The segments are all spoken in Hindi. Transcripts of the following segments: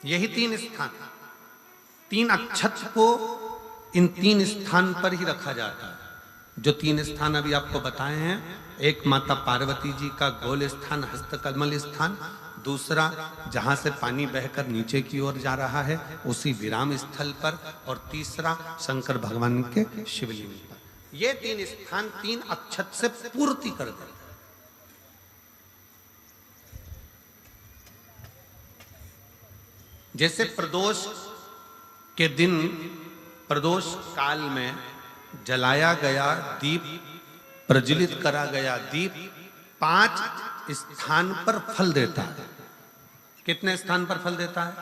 यही तीन स्थान, तीन अक्षत को इन तीन स्थान पर ही रखा जाता है। जो तीन स्थान अभी आपको बताए हैं, एक माता पार्वती जी का गोल स्थान हस्तकमल स्थान, दूसरा जहां से पानी बहकर नीचे की ओर जा रहा है उसी विराम स्थल पर, और तीसरा शंकर भगवान के शिवलिंग पर। ये तीन स्थान तीन अक्षत से पूर्ति कर देते। जैसे प्रदोष के दिन, प्रदोष काल में जलाया गया दीप, प्रज्वलित करा गया दीप 5 स्थान पर फल देता है। कितने स्थान पर फल देता है?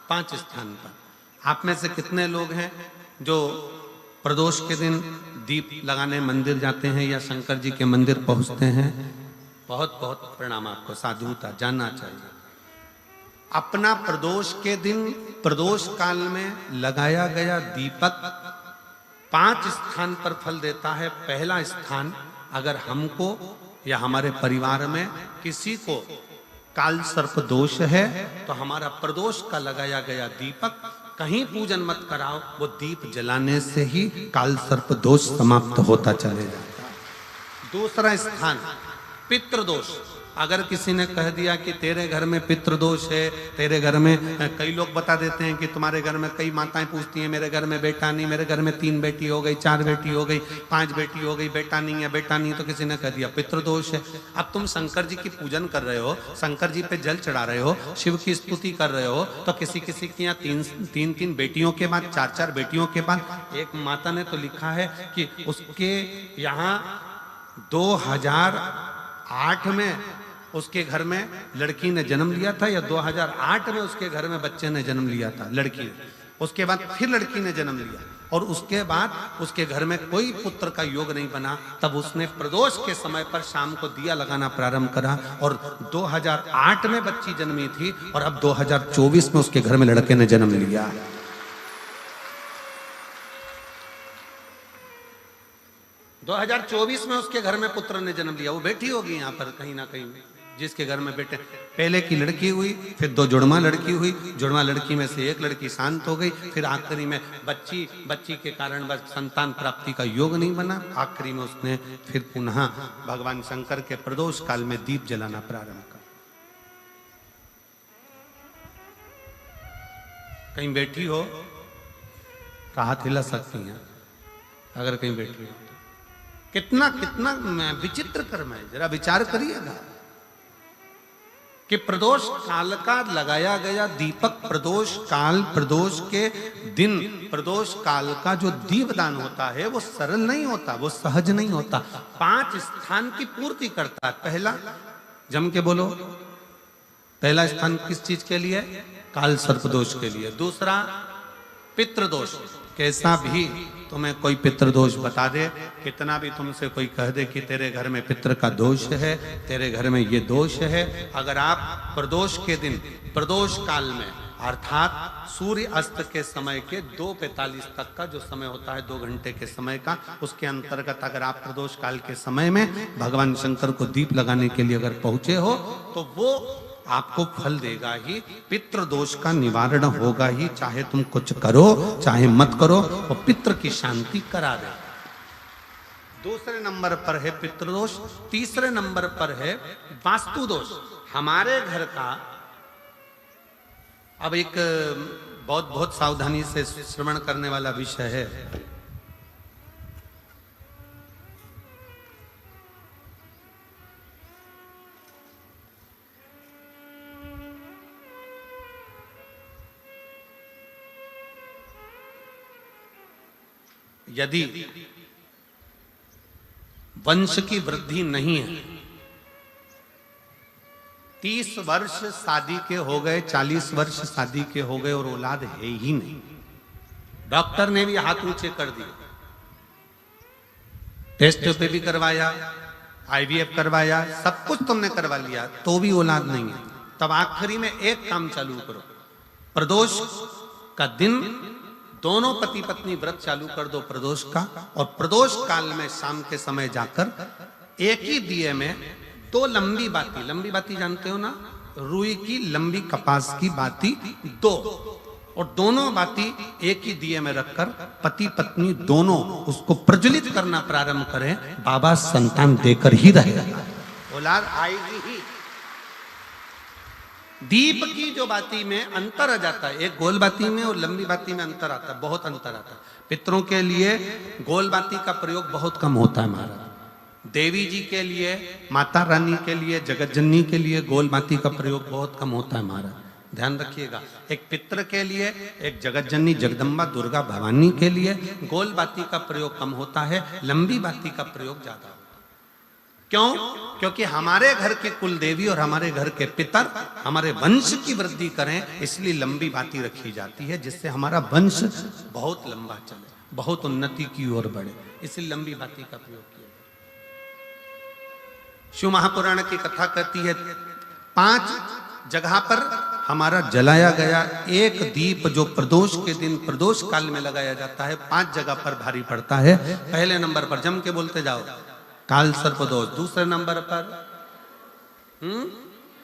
5 स्थान पर। आप में से कितने लोग हैं जो प्रदोष के दिन दीप लगाने मंदिर जाते हैं या शंकर जी के मंदिर पहुंचते हैं? बहुत बहुत प्रणाम आपको, साधुता जानना चाहिए। अपना प्रदोष के दिन, प्रदोष काल में लगाया गया दीपक 5 स्थान पर फल देता है। पहला स्थान, अगर हमको या हमारे परिवार में किसी को काल सर्प दोष है तो हमारा प्रदोष का लगाया गया दीपक कहीं पूजन मत कराओ, वो दीप जलाने से ही काल सर्प दोष समाप्त होता चले जाता है। दूसरा स्थान, पितृदोष। अगर किसी ने कह दिया कि तेरे घर में पितृदोष है, तेरे घर में, कई लोग बता देते हैं कि तुम्हारे घर में, कई माताएं पूछती हैं मेरे घर में बेटा नहीं, मेरे घर में 3 बेटी हो गई, 4 बेटी हो गई, 5 बेटी हो गई, बेटा नहीं है, बेटा नहीं, तो किसी ने कह दिया पितृदोष है। अब तुम शंकर जी की पूजन कर रहे हो, शंकर जी पे जल चढ़ा रहे हो, शिव की स्तुति कर रहे हो, तो किसी किसी की यहाँ 3 बेटियों के बाद, 4 बेटियों के बाद, एक माता ने तो लिखा है कि उसके यहाँ 2008 में उसके घर में लड़की ने जन्म लिया था, या 2008 में उसके घर में बच्चे ने जन्म लिया था, लड़की ने। उसके बाद फिर लड़की ने जन्म लिया, और उसके बाद उसके घर में कोई पुत्र का योग नहीं बना। तब उसने प्रदोष के समय पर शाम को दिया लगाना प्रारंभ करा, और 2008 में बच्ची जन्मी थी, और अब 2024 में उसके घर में लड़के ने जन्म लिया। 2024 में उसके घर में पुत्र ने जन्म लिया, वो बेटी होगी यहाँ पर कहीं ना कहीं, जिसके घर में बेटे। पहले की लड़की हुई, फिर 2 जुड़वा लड़की हुई, जुड़वा लड़की में से एक लड़की शांत हो गई, फिर आखिरी में बच्ची के कारण बस संतान प्राप्ति का योग नहीं बना। आखिरी में उसने फिर पुनः भगवान शंकर के प्रदोष काल में दीप जलाना प्रारंभ कर। कहीं बैठी हो तो हाथ हिला सकती हैं, अगर कहीं बैठी हो। कितना कितना विचित्र कर्म है, जरा विचार करिएगा कि प्रदोष काल का लगाया गया दीपक, प्रदोष काल, प्रदोष के दिन, प्रदोष काल का जो दीपदान होता है वो सरल नहीं होता, वो सहज नहीं होता। 5 स्थान की पूर्ति करता है। पहला, जम के बोलो, पहला स्थान किस चीज के लिए? काल सर्पदोष के लिए। दूसरा, पितृदोष। कैसा भी तुम्हें कोई पितृदोष बता दे, कितना भी तुमसे कोई कह दे कि तेरे घर में पितृ का दोष है, तेरे घर में ये दोष है, अगर आप प्रदोष के दिन, प्रदोष काल में, अर्थात सूर्य अस्त के समय के 2:45 तक का जो समय होता है, 2 घंटे के समय का, उसके अंतर्गत अगर आप प्रदोष काल के समय में भगवान शंकर को दीप लगाने के लिए अगर पहुंचे हो तो वो आपको फल देगा ही, पितृदोष का निवारण होगा ही। चाहे तुम कुछ करो चाहे मत करो, वो पितृ की शांति करा दे। दूसरे नंबर पर है पितृदोष। तीसरे नंबर पर है वास्तु दोष। हमारे घर का, अब एक बहुत सावधानी से श्रवण करने वाला विषय है। यदि वंश की वृद्धि नहीं है, 30 वर्ष शादी के हो गए, 40 वर्ष शादी के हो गए और औलाद है ही नहीं, डॉक्टर ने भी हाथ ऊंचे कर दिए, टेस्ट पे भी करवाया, IVF करवाया, सब कुछ तुमने करवा लिया, तो भी औलाद नहीं है, तब आखिरी में एक काम चालू करो। प्रदोष का दिन दोनों पति पत्नी व्रत चालू कर दो प्रदोष का, और प्रदोष काल में शाम के समय जाकर एक ही दिए में 2 लंबी बाती जानते हो ना, रुई की लंबी कपास की बाती 2, और दोनों बाती एक ही दिए में रखकर पति पत्नी दोनों उसको प्रज्वलित करना प्रारंभ करें, बाबा संतान देकर ही रहेगा, औलाद आएगी ही। दीप की जो बाती में अंतर आ जाता है, एक गोल बाती में और लंबी बाती में अंतर आता है, बहुत अंतर आता है। पितरों के लिए गोल बाती का प्रयोग बहुत कम होता है महाराज। देवी जी के लिए, माता रानी के लिए, जगत जननी के लिए गोल बाती का प्रयोग बहुत कम होता है महाराज, ध्यान रखिएगा। एक पितर के लिए, एक जगत जननी जगदम्बा दुर्गा भवानी के लिए गोल बाती का प्रयोग कम होता है, लंबी बाती का प्रयोग ज्यादा होता है। क्यों? क्योंकि हमारे घर के कुल देवी और हमारे घर के पितर हमारे वंश की वृद्धि करें, इसलिए लंबी बाती रखी जाती है, जिससे हमारा वंश बहुत लंबा चले, बहुत उन्नति की ओर बढ़े, इसलिए लंबी बाती का प्रयोग किया। शिव महापुराण की कथा कहती है 5 जगह पर हमारा जलाया गया एक दीप जो प्रदोष के दिन प्रदोष काल में लगाया जाता है, 5 जगह पर भारी पड़ता है। पहले नंबर पर जम के बोलते जाओ, काल सर्प दोष। दूसरे नंबर पर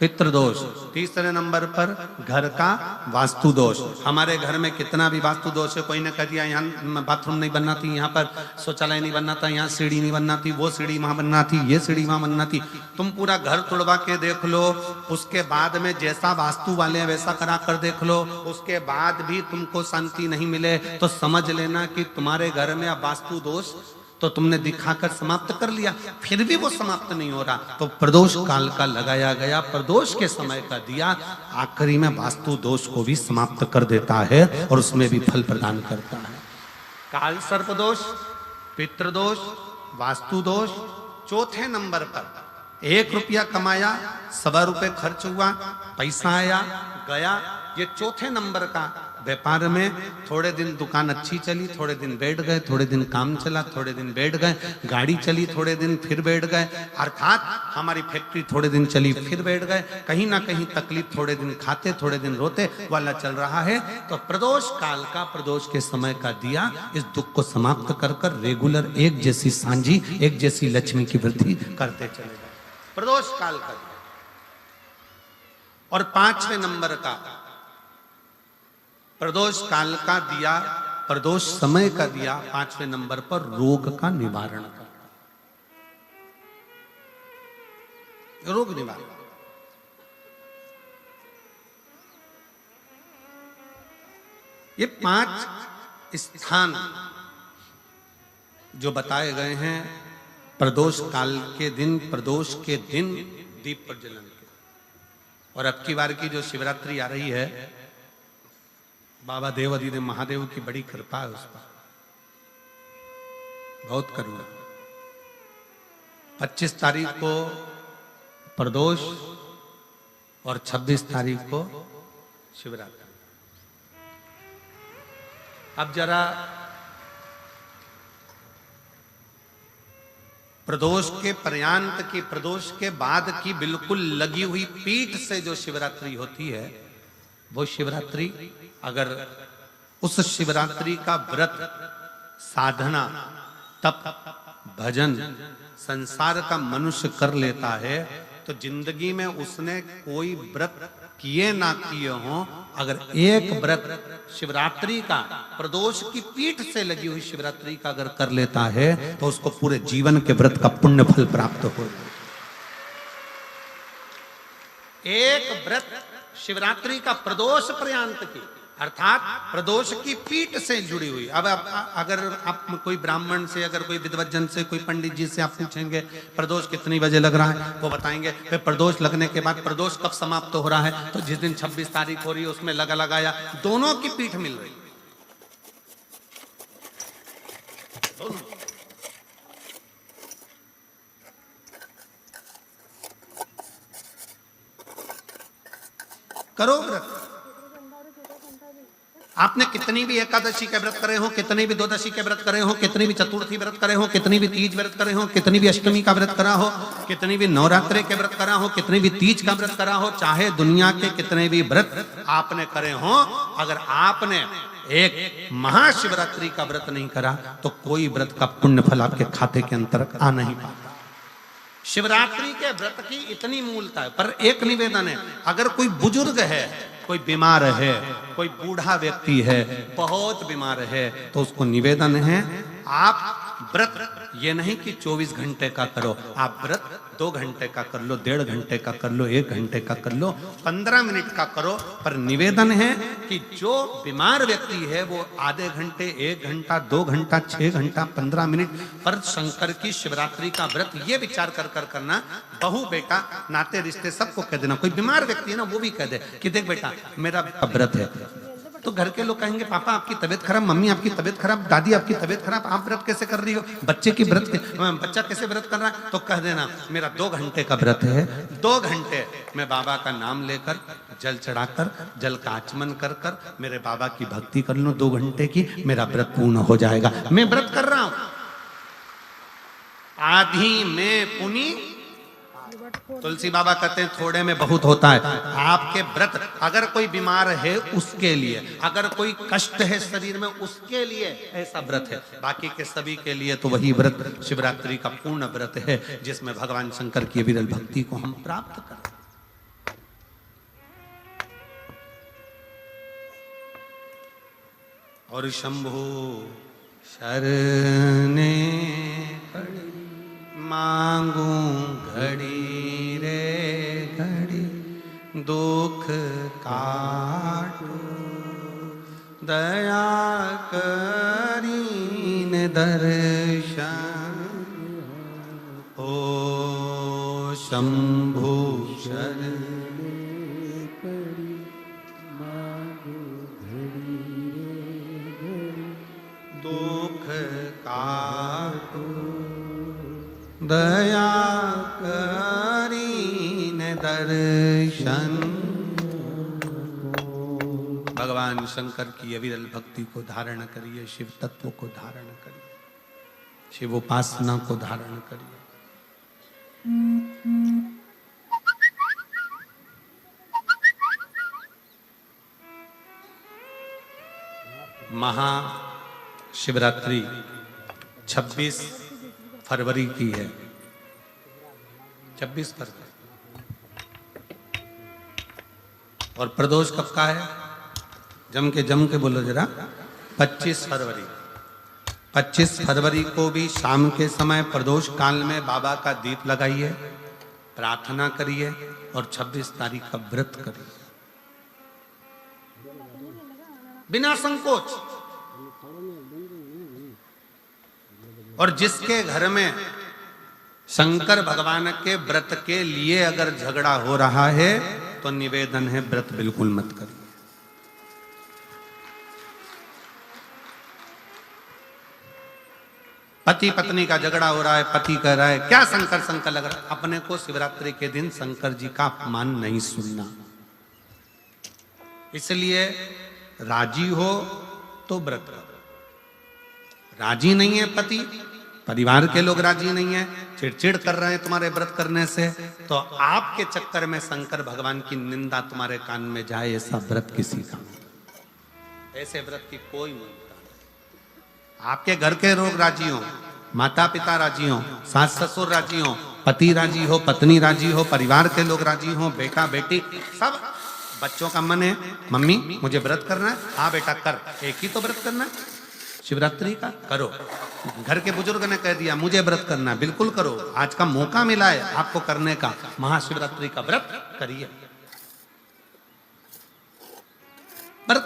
पितृ दोष। तीसरे नंबर पर घर का वास्तु दोष। हमारे घर में कितना भी वास्तु दोष है, कोई ने कह दिया यहाँ बाथरूम नहीं बनना थी, यहाँ पर शौचालय नहीं बनना था, यहाँ सीढ़ी नहीं बनना थी, वो सीढ़ी वहां बनना थी, ये सीढ़ी वहां बनना थी। तुम पूरा घर तोड़वा के देख लो, उसके बाद में जैसा वास्तु वाले हैं वैसा करा कर देख लो, उसके बाद भी तुमको शांति नहीं मिले तो समझ लेना कि तुम्हारे घर में अब वास्तु दोष तो तुमने दिखाकर समाप्त कर लिया, फिर भी वो समाप्त नहीं हो रहा, तो प्रदोष काल का लगाया गया प्रदोष के समय का दिया आखिरी में वास्तु दोष को भी समाप्त कर देता है और उसमें भी फल प्रदान करता है। काल सर्प दोष, पितृदोष, वास्तु दोष। चौथे नंबर पर 1 रुपया कमाया, 1.25 रुपये खर्च हुआ, पैसा आया गया, ये चौथे नंबर का। व्यापार में थोड़े दिन दुकान अच्छी चली, थोड़े दिन बैठ गए, थोड़े दिन काम चला, थोड़े दिन बैठ गए, गाड़ी चली थोड़े दिन फिर बैठ गए, अर्थात हमारी फैक्ट्री थोड़े दिन चली फिर बैठ गए, कहीं ना कहीं तकलीफ, थोड़े दिन खाते थोड़े दिन रोते वाला चल रहा है। तो प्रदोष काल का, प्रदोष के समय का दिया इस दुख को समाप्त कर कर रेगुलर एक जैसी सांझी, एक जैसी लक्ष्मी की वृद्धि करते चले गए, प्रदोष काल का दिया। और 5वें नंबर का प्रदोष काल का दिया, प्रदोष समय का दिया 5वें नंबर पर रोग का निवारण का, रोग निवारण। ये 5 स्थान जो बताए गए हैं प्रदोष काल के दिन, प्रदोष के दिन दीप प्रज्वलन के। और अब की बार की जो शिवरात्रि आ रही है, बाबा देवाधिदेव महादेव की बड़ी कृपा है उस पर, बहुत करुणा। 25 तारीख को प्रदोष और 26 तारीख को शिवरात्रि। अब जरा प्रदोष के पर्यांत की, प्रदोष के बाद की बिल्कुल लगी हुई पीठ से जो शिवरात्रि होती है, वो शिवरात्रि अगर उस शिवरात्रि का व्रत, साधना, तप, भजन, संसार का मनुष्य कर लेता है तो जिंदगी में उसने कोई व्रत किए ना किए हो, अगर एक व्रत शिवरात्रि का, प्रदोष की पीठ से लगी हुई शिवरात्रि का अगर कर लेता है तो उसको पूरे जीवन के व्रत का पुण्य फल प्राप्त हो। एक व्रत शिवरात्रि का प्रदोष पर्यंत की, अर्थात प्रदोष की पीठ से जुड़ी हुई। अब अगर आप कोई ब्राह्मण से, अगर कोई विद्वज्जन से, कोई पंडित जी से आप पूछेंगे प्रदोष कितनी बजे लग रहा है, वो बताएंगे फिर प्रदोष लगने के बाद प्रदोष कब समाप्त हो रहा है, तो जिस दिन 26 तारीख हो रही है उसमें लगाया, दोनों की पीठ मिल रही, दोनों। करो व्रत। आपने कितनी भी एकादशी के व्रत करे हो, कितनी भी द्वादशी के व्रत करे हो, कितनी भी चतुर्थी व्रत करे हो, कितनी भी तीज व्रत करे हो, कितनी भी अष्टमी का व्रत करा हो, कितनी भी नवरात्रे के व्रत करा हो, कितनी भी तीज का व्रत करा हो, चाहे दुनिया के कितने भी व्रत आपने करे हो, अगर आपने एक महाशिवरात्रि का व्रत नहीं करा तो कोई व्रत का पुण्य फल आपके खाते के अंतर्गत आ नहीं पाता। शिवरात्रि के व्रत की इतनी मूलता है। पर एक निवेदन है, अगर कोई बुजुर्ग है, कोई बीमार है, कोई बूढ़ा व्यक्ति है, बहुत बीमार है, तो उसको निवेदन है आप व्रत ये नहीं कि 24 घंटे का करो, आप व्रत 2 घंटे का कर लो, 1.5 घंटे का कर लो, 1 घंटे का कर लो, 15 मिनट का करो। पर निवेदन है कि जो बीमार व्यक्ति है वो आधे घंटे, 1 घंटा, 2 घंटा, 6 घंटा, 15 मिनट पर शंकर की शिवरात्रि का व्रत ये विचार कर करना, बहू बेटा नाते रिश्ते सबको कह देना। कोई बीमार व्यक्ति है ना, वो भी कह दे कि देख बेटा मेरा व्रत है। तो घर के लोग कहेंगे पापा आपकी तबीयत खराब, मम्मी आपकी तबीयत खराब, दादी आपकी तबीयत खराब, आप व्रत कैसे कर रही हो, बच्चे की व्रत बच्चा कैसे व्रत कर रहा है, तो कह देना मेरा 2 घंटे का व्रत है, 2 घंटे मैं बाबा का नाम लेकर जल चढ़ाकर जल का आचमन कर कर मेरे बाबा की भक्ति कर लूं 2 घंटे की, मेरा व्रत पूर्ण हो जाएगा। मैं व्रत कर रहा हूं, आधी में पुनी, तुलसी बाबा कहते हैं थोड़े में बहुत होता है। आपके व्रत अगर कोई बीमार है उसके लिए, अगर कोई कष्ट है शरीर में उसके लिए ऐसा व्रत है, बाकी के सभी के लिए तो वही व्रत शिवरात्रि का पूर्ण व्रत है जिसमें भगवान शंकर की विरल भक्ति को हम प्राप्त करें। और शंभु शरणे मांगू घड़ी रे घड़ी, दुख काटो दया करीन दर्शन। ओ शंभु शरणे पड़ी मांगू घड़ी रे घड़ी, दुख काटो दया करीन दर्शन। भगवान शंकर की अविरल भक्ति को धारण करिए, शिव तत्व को धारण करिए, शिव उपासना को धारण करिए। महाशिवरात्रि 26 फरवरी की है, 26 फरवरी। और प्रदोष कब का है? जम के बोलो जरा। 25 फरवरी। 25 फरवरी को भी शाम के समय प्रदोष काल में बाबा का दीप लगाइए, प्रार्थना करिए और 26 तारीख का व्रत करिए बिना संकोच। और जिसके घर में शंकर भगवान के व्रत के लिए अगर झगड़ा हो रहा है तो निवेदन है व्रत बिल्कुल मत करिए। पति पत्नी का झगड़ा हो रहा है, पति कह रहा है क्या शंकर शंकर लग रहा है, अपने को शिवरात्रि के दिन शंकर जी का अपमान नहीं सुनना। इसलिए राजी हो तो व्रत करो, राजी नहीं है पति, परिवार के लोग राजी नहीं है, चिड़चिड़ कर रहे हैं तुम्हारे व्रत करने से, तो आपके चक्कर में शंकर भगवान की निंदा तुम्हारे कान में जाए, ऐसा व्रत किसी का नहीं। ऐसे व्रत की कोई मूलता नहीं। आपके घर के लोग राजी हो, माता पिता राजी हो, सास ससुर राजी हो, पति राजी हो, पत्नी राजी हो, परिवार के लोग राजी हो, बेटा बेटी सब, बच्चों का मन है मम्मी मुझे व्रत करना है, हाँ बेटा कर, एक ही तो व्रत करना है शिवरात्रि का, करो। घर के बुजुर्ग ने कह दिया मुझे व्रत करना है, बिल्कुल करो, आज का मौका मिला है आपको करने का, महाशिवरात्रि का व्रत करिए। पर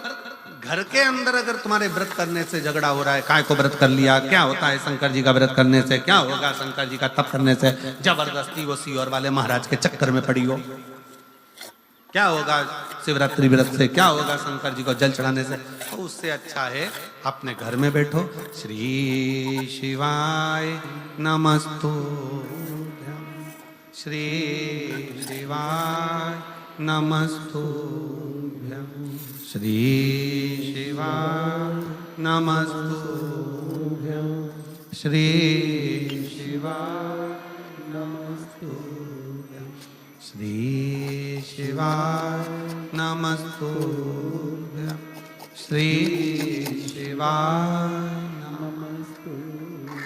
घर के अंदर अगर तुम्हारे व्रत करने से झगड़ा हो रहा है, काय को व्रत कर लिया, क्या होता है शंकर जी का व्रत करने से, क्या होगा शंकर जी का तप करने से, जबरदस्ती वो सीहोर वाले महाराज के चक्कर में पड़ी हो, क्या होगा शिवरात्रि व्रत से, क्या होगा शंकर जी को जल चढ़ाने से, तो उससे अच्छा है अपने घर में बैठो, श्री शिवाय नमस्तुभ्यं, श्री शिवाय नमस्तुभ्यं, श्री शिवाय नमस्तुभ्यं, श्री शिवाय नमस्तुभ्यं, श्री शिवाय नमस्तुभ्यं, श्री शिवाय नमस्तुभ्यं।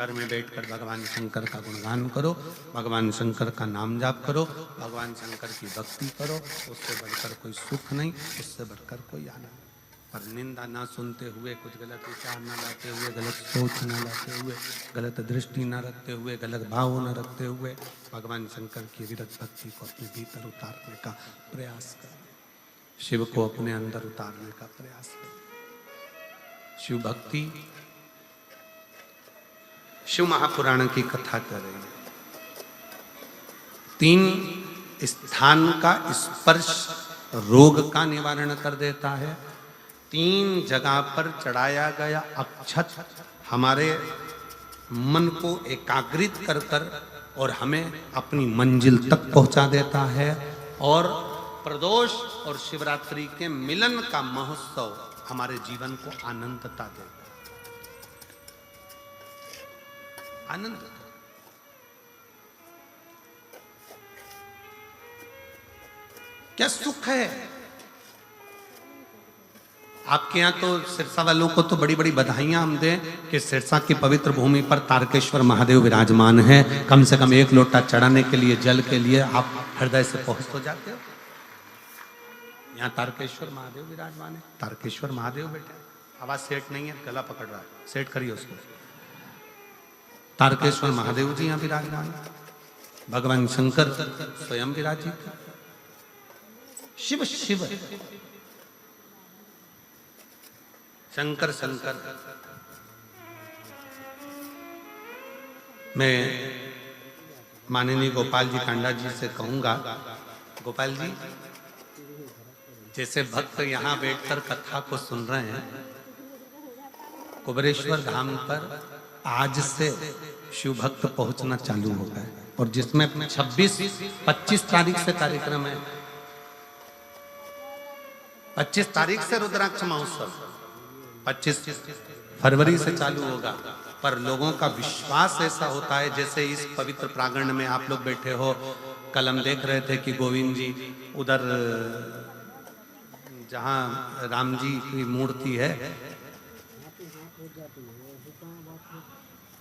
घर में बैठकर भगवान शंकर का गुणगान करो, भगवान शंकर का नाम जाप करो, भगवान शंकर की भक्ति करो। उससे बढ़कर कोई सुख नहीं, उससे बढ़कर कोई आनंद। पर निंदा ना सुनते हुए, कुछ गलत विचार ना लाते हुए, गलत सोच ना लाते हुए, गलत दृष्टि ना रखते हुए, गलत भाव ना रखते हुए भगवान शंकर की विरत भक्ति को अपने भीतर उतारने का प्रयास करें, शिव को अपने अंदर उतारने का प्रयास करें। शिव भक्ति, शिव महापुराण की कथा कर रही है। 3 स्थान का स्पर्श रोग का निवारण कर देता है। 3 जगह पर चढ़ाया गया अक्षत हमारे मन को एकाग्रित कर कर और हमें अपनी मंजिल तक पहुंचा देता है। और प्रदोष और शिवरात्रि के मिलन का महोत्सव हमारे जीवन को आनंदता देता है। आनंद, क्या सुख है। आपके यहाँ तो सिरसा वालों को तो बड़ी बड़ी बधाइयां हम दें कि सिरसा की पवित्र भूमि पर तारकेश्वर महादेव विराजमान है। कम से कम 1 लोटा चढ़ाने के लिए, जल के लिए आप हृदय से पहुंच तो जाते हो। यहाँ तारकेश्वर महादेव विराजमान है। तारकेश्वर महादेव बेटे, आवाज सेट नहीं है, गला पकड़ रहा है, सेट करिए उसको। तारकेश्वर महादेव जी यहाँ विराजमान है। भगवान शंकर स्वयं विराजित। शिव शिव, शंकर शंकर। मैं माननीय गोपाल जी कांडा जी से कहूंगा, गोपाल जी जैसे भक्त यहाँ बैठकर कथा को सुन रहे हैं, कुबेरेश्वर धाम पर आज से शिव भक्त पहुंचना चालू हो गए। और जिसमें 26-25 तारीख से कार्यक्रम है। 25 तारीख से रुद्राक्ष महोत्सव, 25 फरवरी से चालू होगा। पर लोगों का विश्वास ऐसा होता है, जैसे इस पवित्र प्रांगण में आप लोग बैठे हो। कल हम देख रहे थे कि गोविंद जी उधर जहाँ राम जी की मूर्ति है,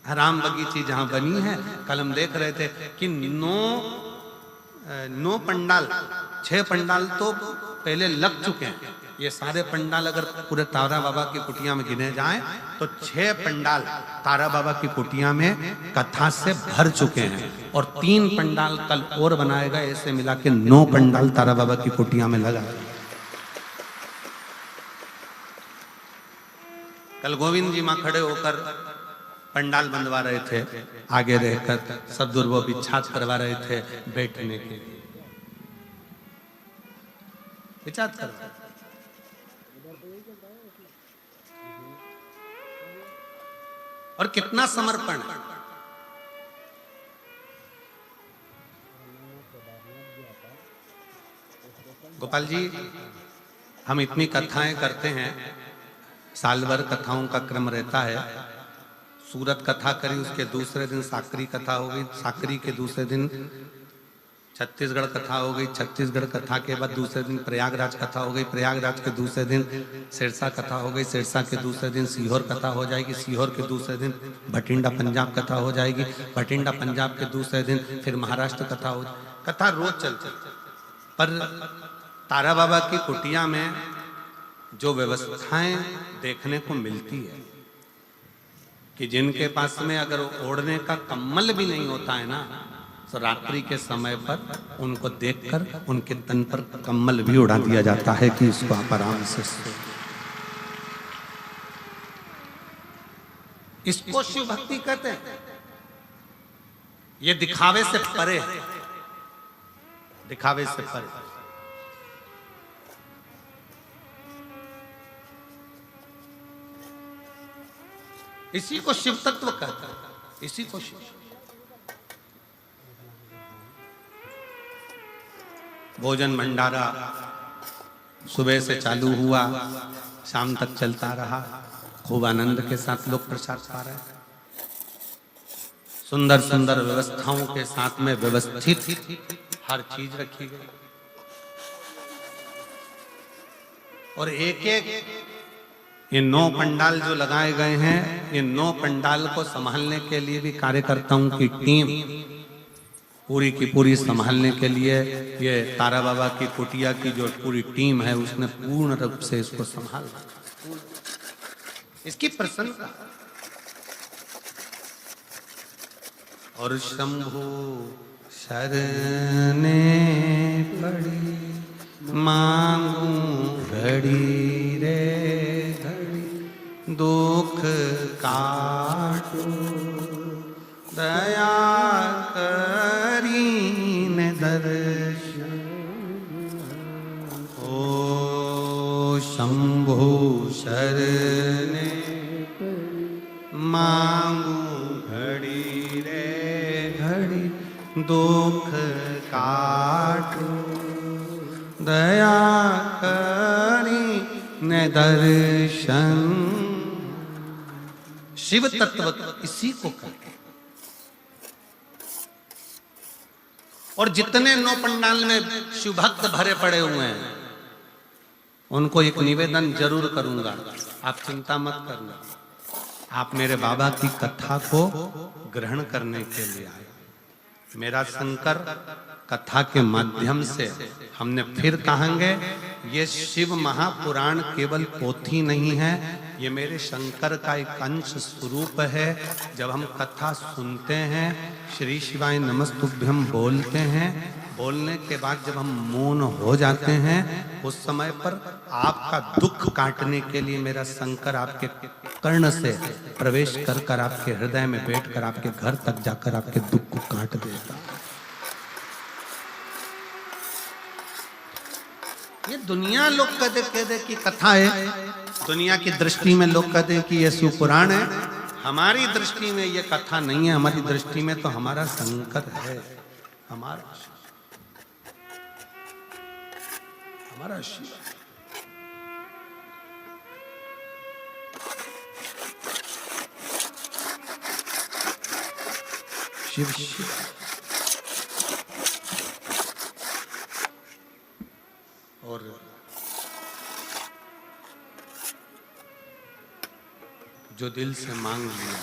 राम बगीची जहाँ बनी है, कल हम देख रहे थे कि 9 पंडाल, 6 पंडाल तो पहले लग चुके हैं। ये सारे पंडाल अगर पूरे तारा बाबा की कुटिया में गिने जाएं तो 6 पंडाल तारा बाबा की कुटिया में कथा से भर चुके हैं। और 3 पंडाल कल और बनाए गए। ऐसे मिला के 9 पंडाल तारा बाबा की कुटिया में लगा। कल गोविंद जी मां खड़े होकर पंडाल बंधवा रहे थे, आगे रहकर सदगुरु वो बिछात करवा रहे थे बैठने के लिए। बिछात करवा, और कितना समर्पण। गोपाल जी, हम इतनी कथाएं करते हैं, साल भर कथाओं का क्रम रहता है। सूरत कथा करी, उसके दूसरे दिन साकरी कथा हो गई, साकरी के दूसरे दिन छत्तीसगढ़ कथा हो गई, छत्तीसगढ़ कथा के बाद दूसरे दिन प्रयागराज कथा हो गई, प्रयागराज के दूसरे दिन सिरसा कथा हो गई, सिरसा के दूसरे दिन सीहोर कथा हो जाएगी, सीहोर के दूसरे दिन भटिंडा पंजाब कथा हो जाएगी, भटिंडा पंजाब के दूसरे दिन फिर महाराष्ट्र कथा हो। कथा रोज चलती। पर तारा बाबा की कुटिया में जो व्यवस्थाएं देखने को मिलती है कि जिनके पास में अगर ओढ़ने का कम्बल भी नहीं होता है ना, तो रात्रि के समय पर उनको देखकर उनके तन पर कम्बल भी उड़ा दिया जाता है कि इसको आप आराम से सो। इसको शिव भक्ति कहते हैं। ये दिखावे से परे है, दिखावे से परे। इसी को शिव तत्व कहते हैं, इसी को शिव। भोजन भंडारा सुबह से चालू हुआ, शाम तक चलता रहा। खूब आनंद के साथ लोग प्रसाद पा रहे हैं। सुंदर सुंदर व्यवस्थाओं के साथ में व्यवस्थित हर चीज रखी गई। और एक ये 9 पंडाल जो लगाए गए हैं, ये 9 पंडाल को संभालने के लिए भी कार्यकर्ताओं की टीम पूरी की पूरी संभालने के लिए, ये तारा बाबा की कुटिया की जो पूरी टीम है उसने पूर्ण रूप से इसको संभाला, इसकी प्रशंसा। और शंभु शरणे पड़ी मांगू घड़ी रे घड़ी, दुख काटो दया करीन दर्शन। ओ शंभु शरणे मांगू घड़ी रे घड़ी, दुख काटो दया करी न दर्शन। शिव तत्व इसी को कहते हैं। और जितने 9 पंडाल में शिव भक्त भरे पड़े हुए हैं, उनको एक निवेदन जरूर करूंगा, आप चिंता मत करना। आप मेरे बाबा की कथा को ग्रहण करने के लिए आए। मेरा शंकर कथा के माध्यम से हमने फिर कहेंगे, ये शिव महापुराण केवल पोथी नहीं है, ये मेरे शंकर का एक अंश स्वरूप है। जब हम कथा सुनते हैं, श्री शिवाय नमस्तुभ्यम बोलते हैं, बोलने के बाद जब हम मौन हो जाते हैं, उस समय पर आपका दुख काटने के लिए मेरा शंकर आपके कर्ण से प्रवेश कर कर आपके हृदय में बैठकर आपके घर तक जाकर आपके दुख को काट देता। ये दुनिया लोग कहते कि कथा है, दुनिया की दृष्टि में लोग कहते हैं कि ये शिव पुराण है। हमारी दृष्टि में ये कथा नहीं है, हमारी दृष्टि में तो हमारा शंकर है, हमारा शिव। शिव शिव और जो दिल से मांग लिया,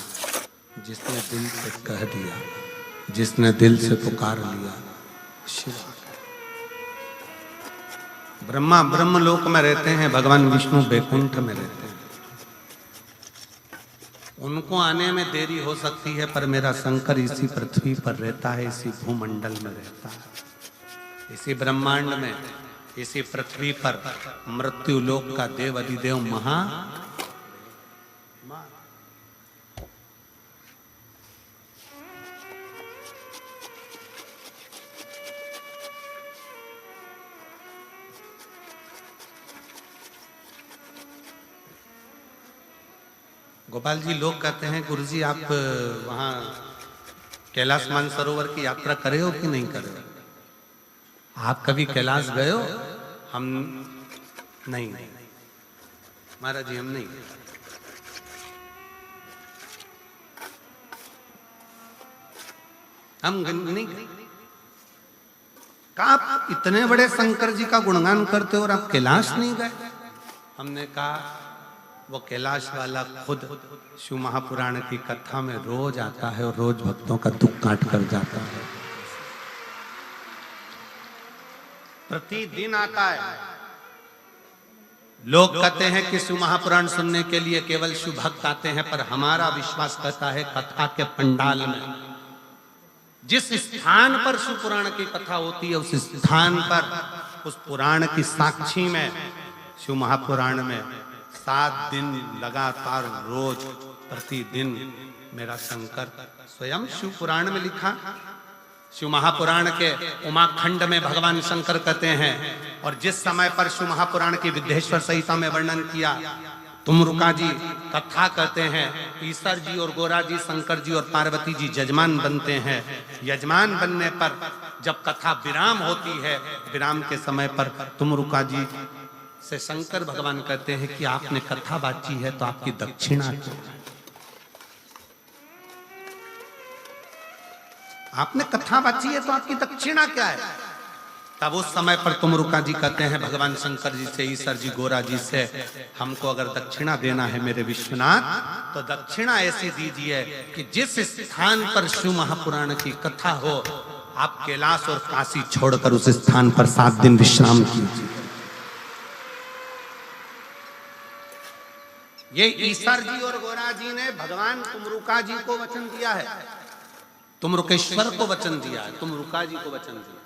जिसने दिल से कह दिया, जिसने दिल से पुकार लिया, शिव। ब्रह्मा ब्रह्मलोक में रहते हैं, भगवान विष्णु बैकुंठ में रहते हैं। उनको आने में देरी हो सकती है, पर मेरा शंकर इसी पृथ्वी पर रहता है, इसी भूमंडल में रहता है, इसी ब्रह्मांड में, इसी पृथ्वी पर मृत्यु लोक का देव अधिदेव महा। गोपाल जी, लोग कहते हैं गुरुजी आप वहाँ कैलाश मानसरोवर की यात्रा करे हो कि नहीं करे हो? आप कभी कैलाश गए हो? हम नहीं, महाराज जी हम नहीं। हम नहीं गए। कहा आप इतने बड़े शंकर जी का गुणगान करते हो और आप कैलाश नहीं गए? हमने कहा वो कैलाश वाला खुद शिव महापुराण की कथा में रोज आता है और रोज भक्तों का दुख काट कर जाता है, प्रतिदिन आता है। लोग कहते हैं कि शिव महापुराण सुनने के लिए केवल शिव भक्त आते हैं, पर हमारा विश्वास कहता है कथा के पंडाल में जिस स्थान पर शिव पुराण की कथा होती है, उस स्थान पर, उस पुराण की साक्षी में, शिव महापुराण में 7 दिन लगातार रोज प्रतिदिन मेरा शंकर स्वयं शिव पुराण में लिखा। शिव महापुराण के उमाखंड में भगवान शंकर कहते हैं, और जिस समय पर शिव महापुराण की विद्येश्वर संहिता में वर्णन किया, तुमरुका जी कथा कहते हैं, ईश्वर जी और गोरा जी, शंकर जी और पार्वती जी यजमान बनते हैं। यजमान बनने पर जब कथा विराम होती है, विराम के समय पर तुमरुका जी से शंकर भगवान कहते हैं कि आपने कथा बाची है तो आपकी दक्षिणा क्या है? आपने कथा बाची है तो आपकी दक्षिणा क्या है? तब उस समय पर तुमरुका जी कहते हैं भगवान शंकर जी से, ईश्वर जी, गोरा जी से, हमको अगर दक्षिणा देना है मेरे विश्वनाथ तो दक्षिणा ऐसी दीजिए कि जिस स्थान पर शिव महापुराण की कथा हो आप कैलाश और काशी छोड़कर उस स्थान पर 7 दिन विश्राम कीजिए। ये ईश्वर जी और गोरा जी ने भगवान तुमरुका जी को वचन दिया है, तुमरुकेश्वर को वचन दिया है, तुमरुका जी को वचन दिया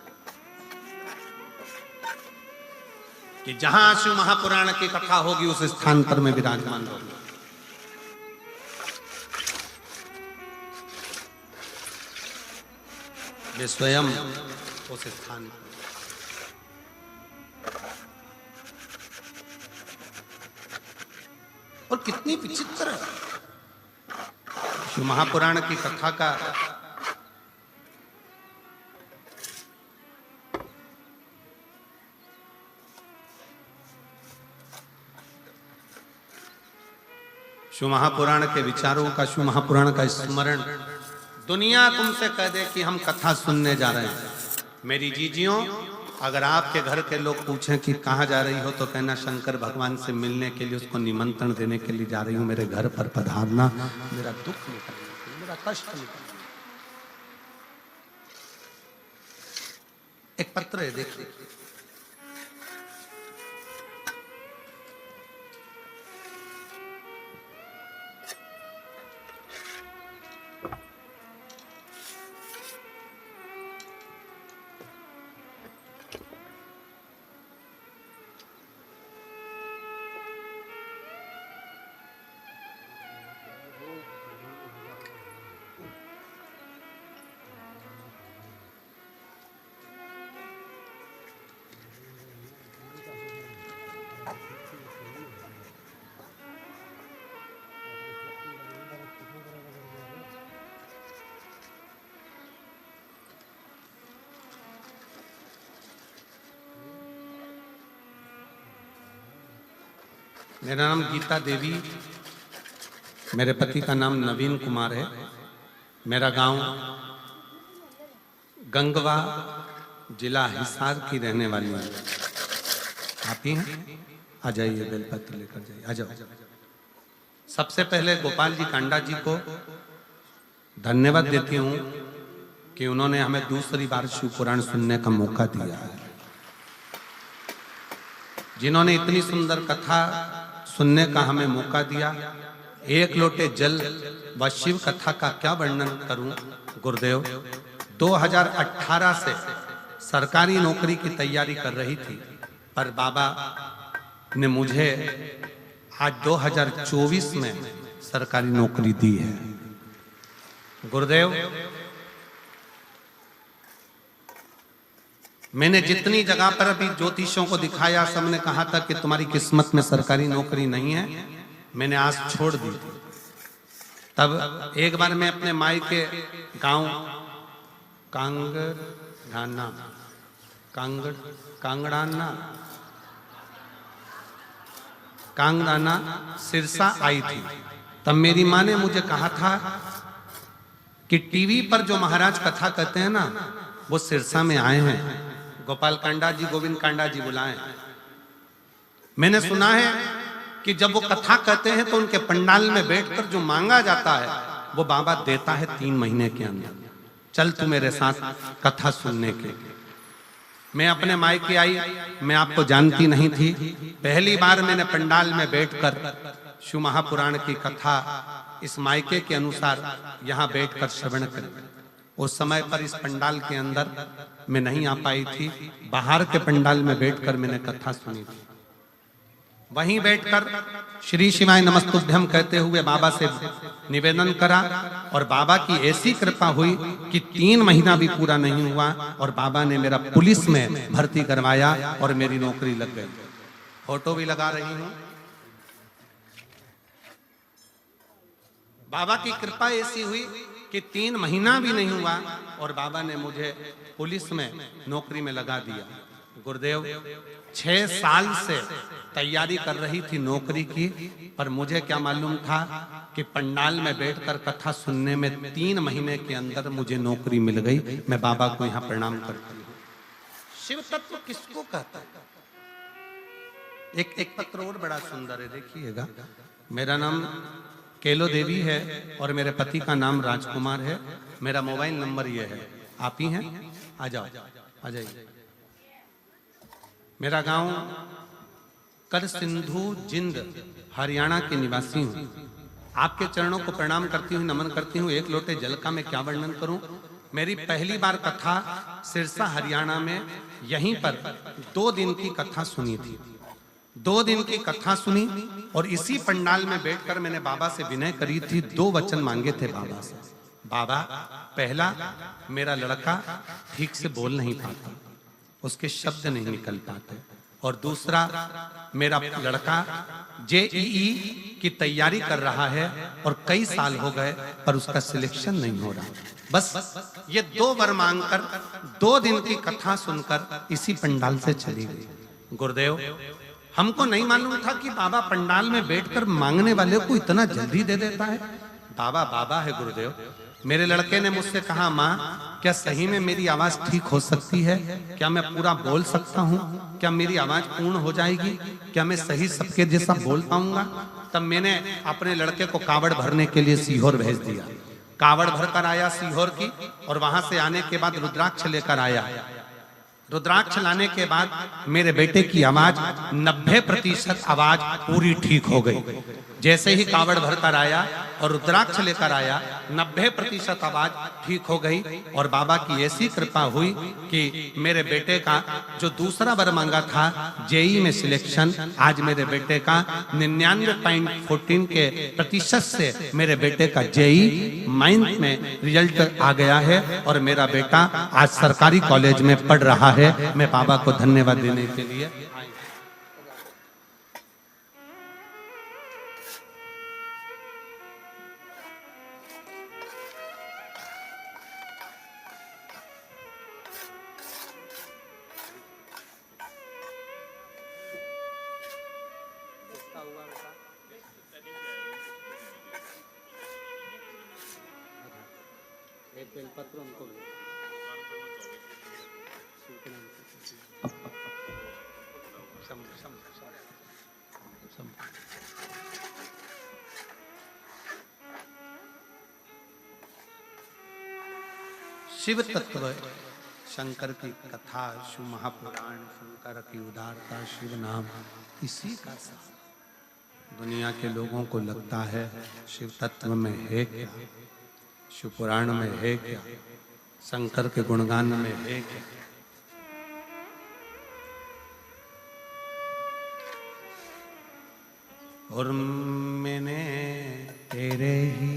कि जहां शिव महापुराण की कथा होगी उस स्थान पर मैं विराजमान रहूंगा। वे स्वयं उस स्थान पर। और कितनी विचित्र है शिव महापुराण की कथा का। शिव महापुराण के विचारों का, शिव महापुराण का स्मरण दुनिया तुमसे कह दे कि हम कथा सुनने जा रहे हैं। मेरी जीजियों, अगर आपके घर के लोग पूछें कि कहाँ जा रही हो तो कहना शंकर भगवान से मिलने के लिए, उसको निमंत्रण देने के लिए जा रही हूँ, मेरे घर पर पधारना, मेरा दुख निकलना, मेरा कष्ट निकलना। एक पत्र है, देखिए। मेरा नाम गीता देवी, मेरे पति का नाम नवीन कुमार है। मेरा गांव गंगवा, जिला हिसार की रहने वाली है। आप ही हैं? आ जाइए, बेलपत्र लेकर जाइए, आ जाओ। सबसे पहले गोपाल जी कांडा जी को धन्यवाद देती हूँ कि उन्होंने हमें दूसरी बार शिव पुराण सुनने का मौका दिया है। जिन्होंने इतनी सुंदर कथा सुनने का हमें मौका दिया। एक लोटे जल व शिव कथा का क्या वर्णन करूं गुरुदेव। 2018 से सरकारी नौकरी की तैयारी कर रही थी, पर बाबा ने मुझे आज 2024 में सरकारी नौकरी दी है। गुरुदेव, मैंने जितनी जगह पर अभी ज्योतिषों को दिखाया, सबने कहा था कि तुम्हारी किस्मत में सरकारी नौकरी नहीं है। मैंने आज छोड़ दी। तब एक बार मैं अपने माई के गांव कांगड़ाना सिरसा आई थी। तब मेरी माँ ने मुझे कहा था कि टीवी पर जो महाराज कथा कहते हैं ना, वो सिरसा में आए हैं। गोपाल कांडा जी, गोविंद कांडा जी बुलाएं। मैंने सुना है कि जब वो कथा कहते हैं तो उनके पंडाल में बैठकर जो मांगा जाता है वो बाबा देता है 3 महीने के अंदर। चल तू मेरे साथ कथा सुनने के। मैं अपने मायके आई, मैं आपको जानती नहीं थी। पहली बार मैंने पंडाल में बैठकर शिव महापुराण की कथा इस मायके के अनुसार यहाँ बैठकर श्रवण करी। उस समय पर इस पंडाल के अंदर मैं नहीं आ पाई थी। बाहर के पंडाल में बैठकर मैंने कथा सुनी थी। वहीं बैठकर श्री शिवाय नमस्तुभ्यम कहते हुए बाबा से निवेदन करा, और बाबा की ऐसी कृपा हुई कि 3 महीना भी पूरा नहीं हुआ और बाबा ने मेरा पुलिस में भर्ती करवाया और मेरी नौकरी लग गई। फोटो भी लगा रही हूं। बाबा की कृपा ऐसी हुई कि 3 महीना भी नहीं हुआ और बाबा ने मुझे पुलिस में नौकरी में लगा दिया। गुरुदेव, 6 साल से तैयारी कर रही थी नौकरी की, पर मुझे क्या मालूम था कि पंडाल में बैठकर कथा सुनने में 3 महीने के अंदर मुझे नौकरी मिल गई। मैं बाबा को यहाँ प्रणाम करती हूँ। शिव तत्व किसको कहता है? एक पत्र और बड़ा सुंदर है, देखिएगा। मेरा नाम केलो देवी है और मेरे पति का नाम राजकुमार है। मेरा मोबाइल नंबर ये है। आप ही हैं? आ जाओ, आ जाइए। मेरा गांव कर सिंधु जिंद हरियाणा के निवासी हूँ। आपके चरणों को प्रणाम करती हूँ, नमन करती हूँ। एक लोटे जल का मैं क्या वर्णन करूं। मेरी पहली बार कथा सिरसा हरियाणा में यहीं पर 2 दिन की कथा सुनी थी। 2 दिन की कथा सुनी और इसी पंडाल में बैठकर मैंने बाबा से विनय करी थी। 2 वचन मांगे थे बाबा से। बाबा, पहला, मेरा लड़का ठीक से बोल नहीं पाता, उसके शब्द नहीं निकल पाते। और दूसरा, मेरा लड़का जेईई की तैयारी कर रहा है और कई साल हो गए पर उसका सिलेक्शन नहीं हो रहा। बस ये 2 वर मांगकर 2 दिन की कथा सुनकर इसी पंडाल से चली गई। गुरुदेव, हमको नहीं मालूम था कि बाबा पंडाल में बैठकर मांगने वाले को इतना जल्दी दे देता है। बाबा बाबा है गुरुदेव। मेरे लड़के ने मुझसे कहा, माँ क्या सही में मेरी आवाज ठीक हो सकती है? क्या मैं पूरा बोल सकता हूँ? क्या मेरी आवाज पूर्ण हो जाएगी? क्या मैं सही सबके जैसा बोल पाऊंगा? तब मैंने अपने लड़के को कावड़ भरने के लिए सीहोर भेज दिया। कावड़ भरकर आया सीहोर की और वहां से आने के बाद रुद्राक्ष लेकर आया। रुद्राक्ष लाने के बाद मेरे बेटे की आवाज 90% आवाज पूरी ठीक हो गई। जैसे ही कावड़ भरकर आया और रुद्राक्ष लेकर आया, 90% आवाज ठीक हो गई। और बाबा की ऐसी कृपा हुई कि मेरे बेटे का जो दूसरा वर मांगा था जेई में सिलेक्शन, आज मेरे बेटे का 99.14 के प्रतिशत से मेरे बेटे का जेई 9th में रिजल्ट आ गया है और मेरा बेटा आज सरकारी कॉलेज में पढ़ रहा है। मैं बाबा को धन्यवाद देने के लिए बेलपत्र उनको शिव तत्व, शंकर की कथा, शिव महापुराण, शंकर की उदारता, शिव नाम, इसी का सार। दुनिया के लोगों को लगता है शिव तत्व में है क्या, शिव पुराण में है क्या, शंकर के गुणगान में है क्या। और मैंने तेरे ही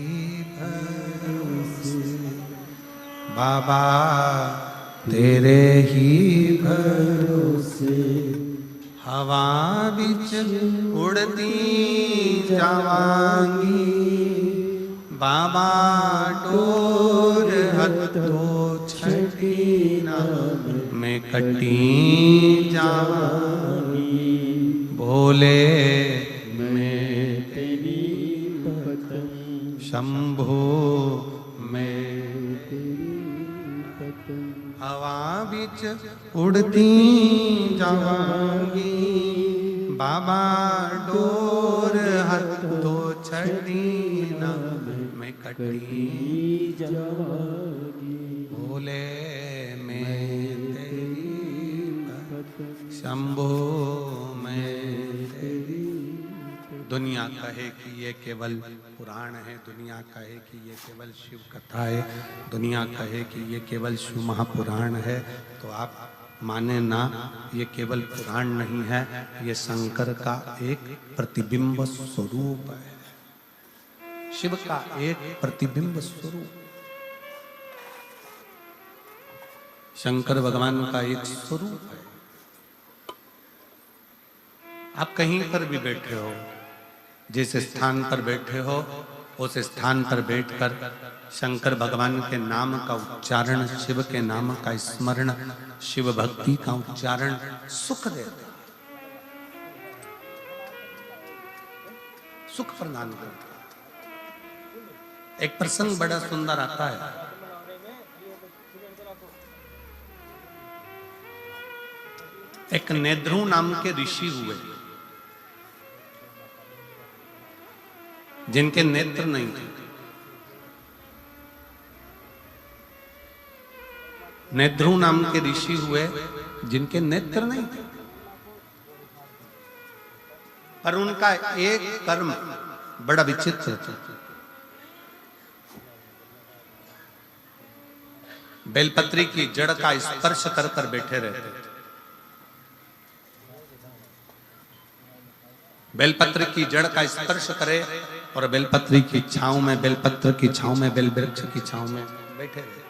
भरोसे बाबा, तेरे ही भरोसे हवा बिच उड़ती जावांगी। बाबा डोर हथो छठी ना मैं कटी जावांगी। बोले मैं तेरी पतंग, शंभो मैं हवा बिच उड़ती जावांगी। बाबा डोर हथो छठी ना मैं कटी जावांगी। बोले मैं तेरी शंभो मैं तेरी। दुनिया कहे कि ये केवल पुराण है, दुनिया कहे कि ये केवल शिव कथा है, दुनिया कहे कि ये केवल शिव महापुराण है, तो आप माने ना, ये केवल पुराण नहीं है, ये शंकर का एक प्रतिबिंब स्वरूप है, शिव का एक प्रतिबिंब स्वरूप। शंकर भगवान का एक स्वरूप है। आप कहीं पर भी बैठे हो, जिस स्थान पर बैठे हो उस स्थान पर बैठकर शंकर भगवान के नाम का उच्चारण, शिव के नाम का स्मरण, शिव भक्ति का उच्चारण सुख देता, सुख प्रदान करता। एक प्रसंग बड़ा सुंदर आता है। एक नेद्रु नाम के ऋषि हुए जिनके नेत्र नहीं थे। नेद्रु नाम के ऋषि हुए जिनके नेत्र नहीं थे, पर उनका एक कर्म बड़ा विचित्र था। बेलपत्री की जड़ का स्पर्श कर कर बैठे रहते थे। बेलपत्र की जड़ का स्पर्श करे और बेलपत्री की छांव में, बेलपत्र की छांव में, बेल वृक्ष की छांव में बैठे रहते।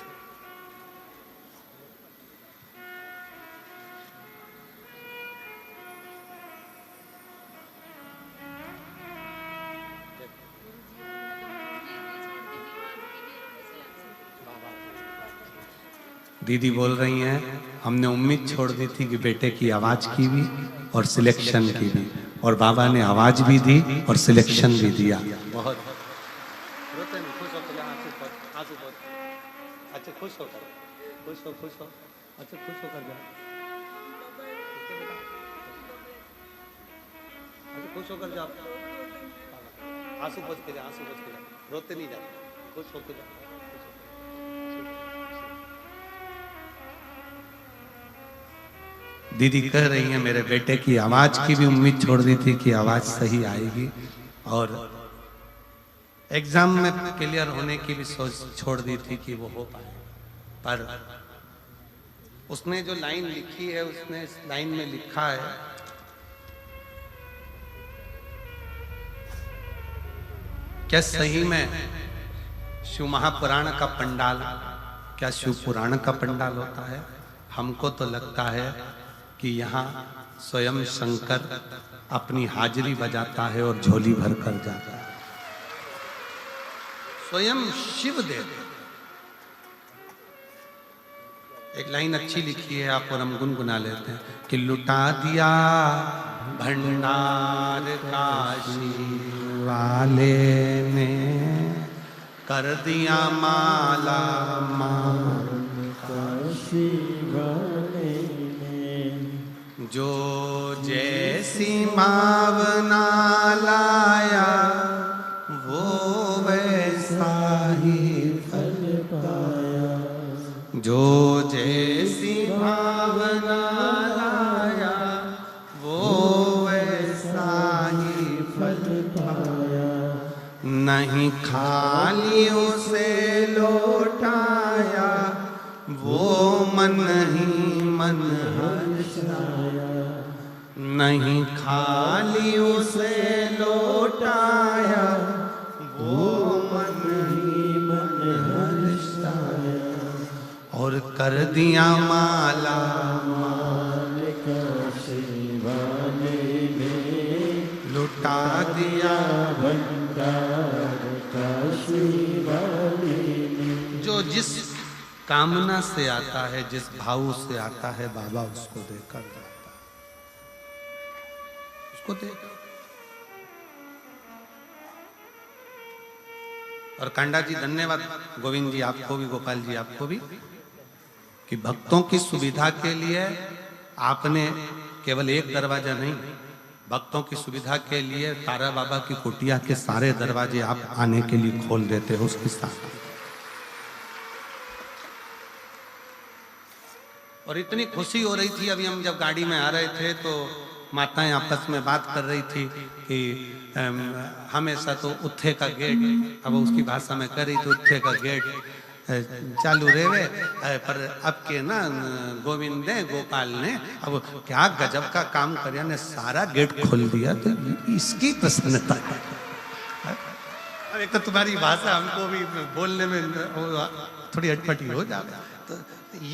दीदी बोल रही हैं, हमने उम्मीद छोड़ दी थी कि बेटे की आवाज की भी और सिलेक्शन की भी, और बाबा ने आवाज भी दी और सिलेक्शन भी दिया। बहुत रोते नहीं, खुश होकर आंसू पोंछ। अच्छा खुश हो, अच्छा खुश होकर जा, अच्छा खुश होकर जा, आंसू पोंछ के जा, रोते नहीं जा, खुश होकर जा। दीदी कह रही हैं, मेरे बेटे की आवाज की भी उम्मीद छोड़ दी थी कि आवाज सही आएगी, और एग्जाम में क्लियर होने की भी सोच छोड़ दी थी कि वो हो पाए। पर उसने जो लाइन लिखी है, उसने इस लाइन में लिखा है, क्या सही में शिव महापुराण का पंडाल, क्या शिव पुराण का पंडाल होता है? हमको तो लगता है कि यहाँ स्वयं शंकर अपनी हाजिरी बजाता है और झोली भर कर जाता है। स्वयं शिव देव। एक लाइन अच्छी लिखी है, आप और हम गुनगुना लेते हैं कि लुटा दिया भंडार काशी वाले ने, कर दिया माला माल काशी वाले ने, जो जैसी मावना लाया वो वैसा ही फल पाया, जो जैसी भावना लाया वो वैसा ही फल पाया, नहीं खाली उसे लौटाया वो मन ही मन हर्षाया, नहीं खाली उसे लौटाया वो मन ही मन हर्षाया, और कर दिया माला माल काशी वाले ने, लुटा दिया भंडार काशी वाले ने। जो जिस कामना से आता है, जिस भाव से आता है, बाबा उसको देकर जाता है, उसको दे। और कांडा जी धन्यवाद, गोविंद जी आपको भी, गोपाल जी आपको भी, कि भक्तों की सुविधा के लिए आपने केवल एक दरवाजा नहीं, भक्तों की सुविधा के लिए तारा बाबा की कुटिया के सारे दरवाजे आप आने के लिए खोल देते हो उसके साथ। और इतनी खुशी हो रही थी, अभी हम जब गाड़ी में आ रहे थे तो माताएं आपस में बात कर रही थी कि हमेशा तो उत्थे का गेट, अब उसकी भाषा में कर रही थी, उत्थे का गेट चालू रेवे, पर अब के ना गोविंद ने, गोपाल ने अब क्या गजब का काम कर, ने सारा गेट खोल दिया, तो इसकी प्रसन्नता। एक तो तुम्हारी भाषा हमको भी बोलने में थोड़ी अटपटी हो जाती, तो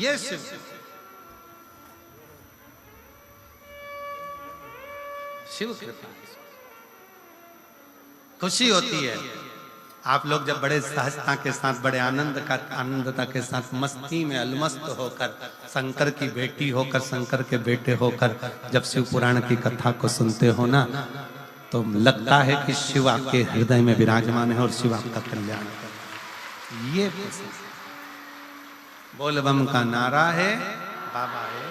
ये शिव कृपा, खुशी होती है। आप लोग जब बड़े सहजता के साथ, बड़े आनंदता के साथ, मस्ती में अलमस्त होकर, शंकर की बेटी होकर, शंकर के बेटे होकर जब शिव पुराण की कथा को सुनते हो ना, तो लगता है कि शिव आपके हृदय में विराजमान है और शिव आपका कल्याण कर। ये बोल बम का नारा है, बाबा है,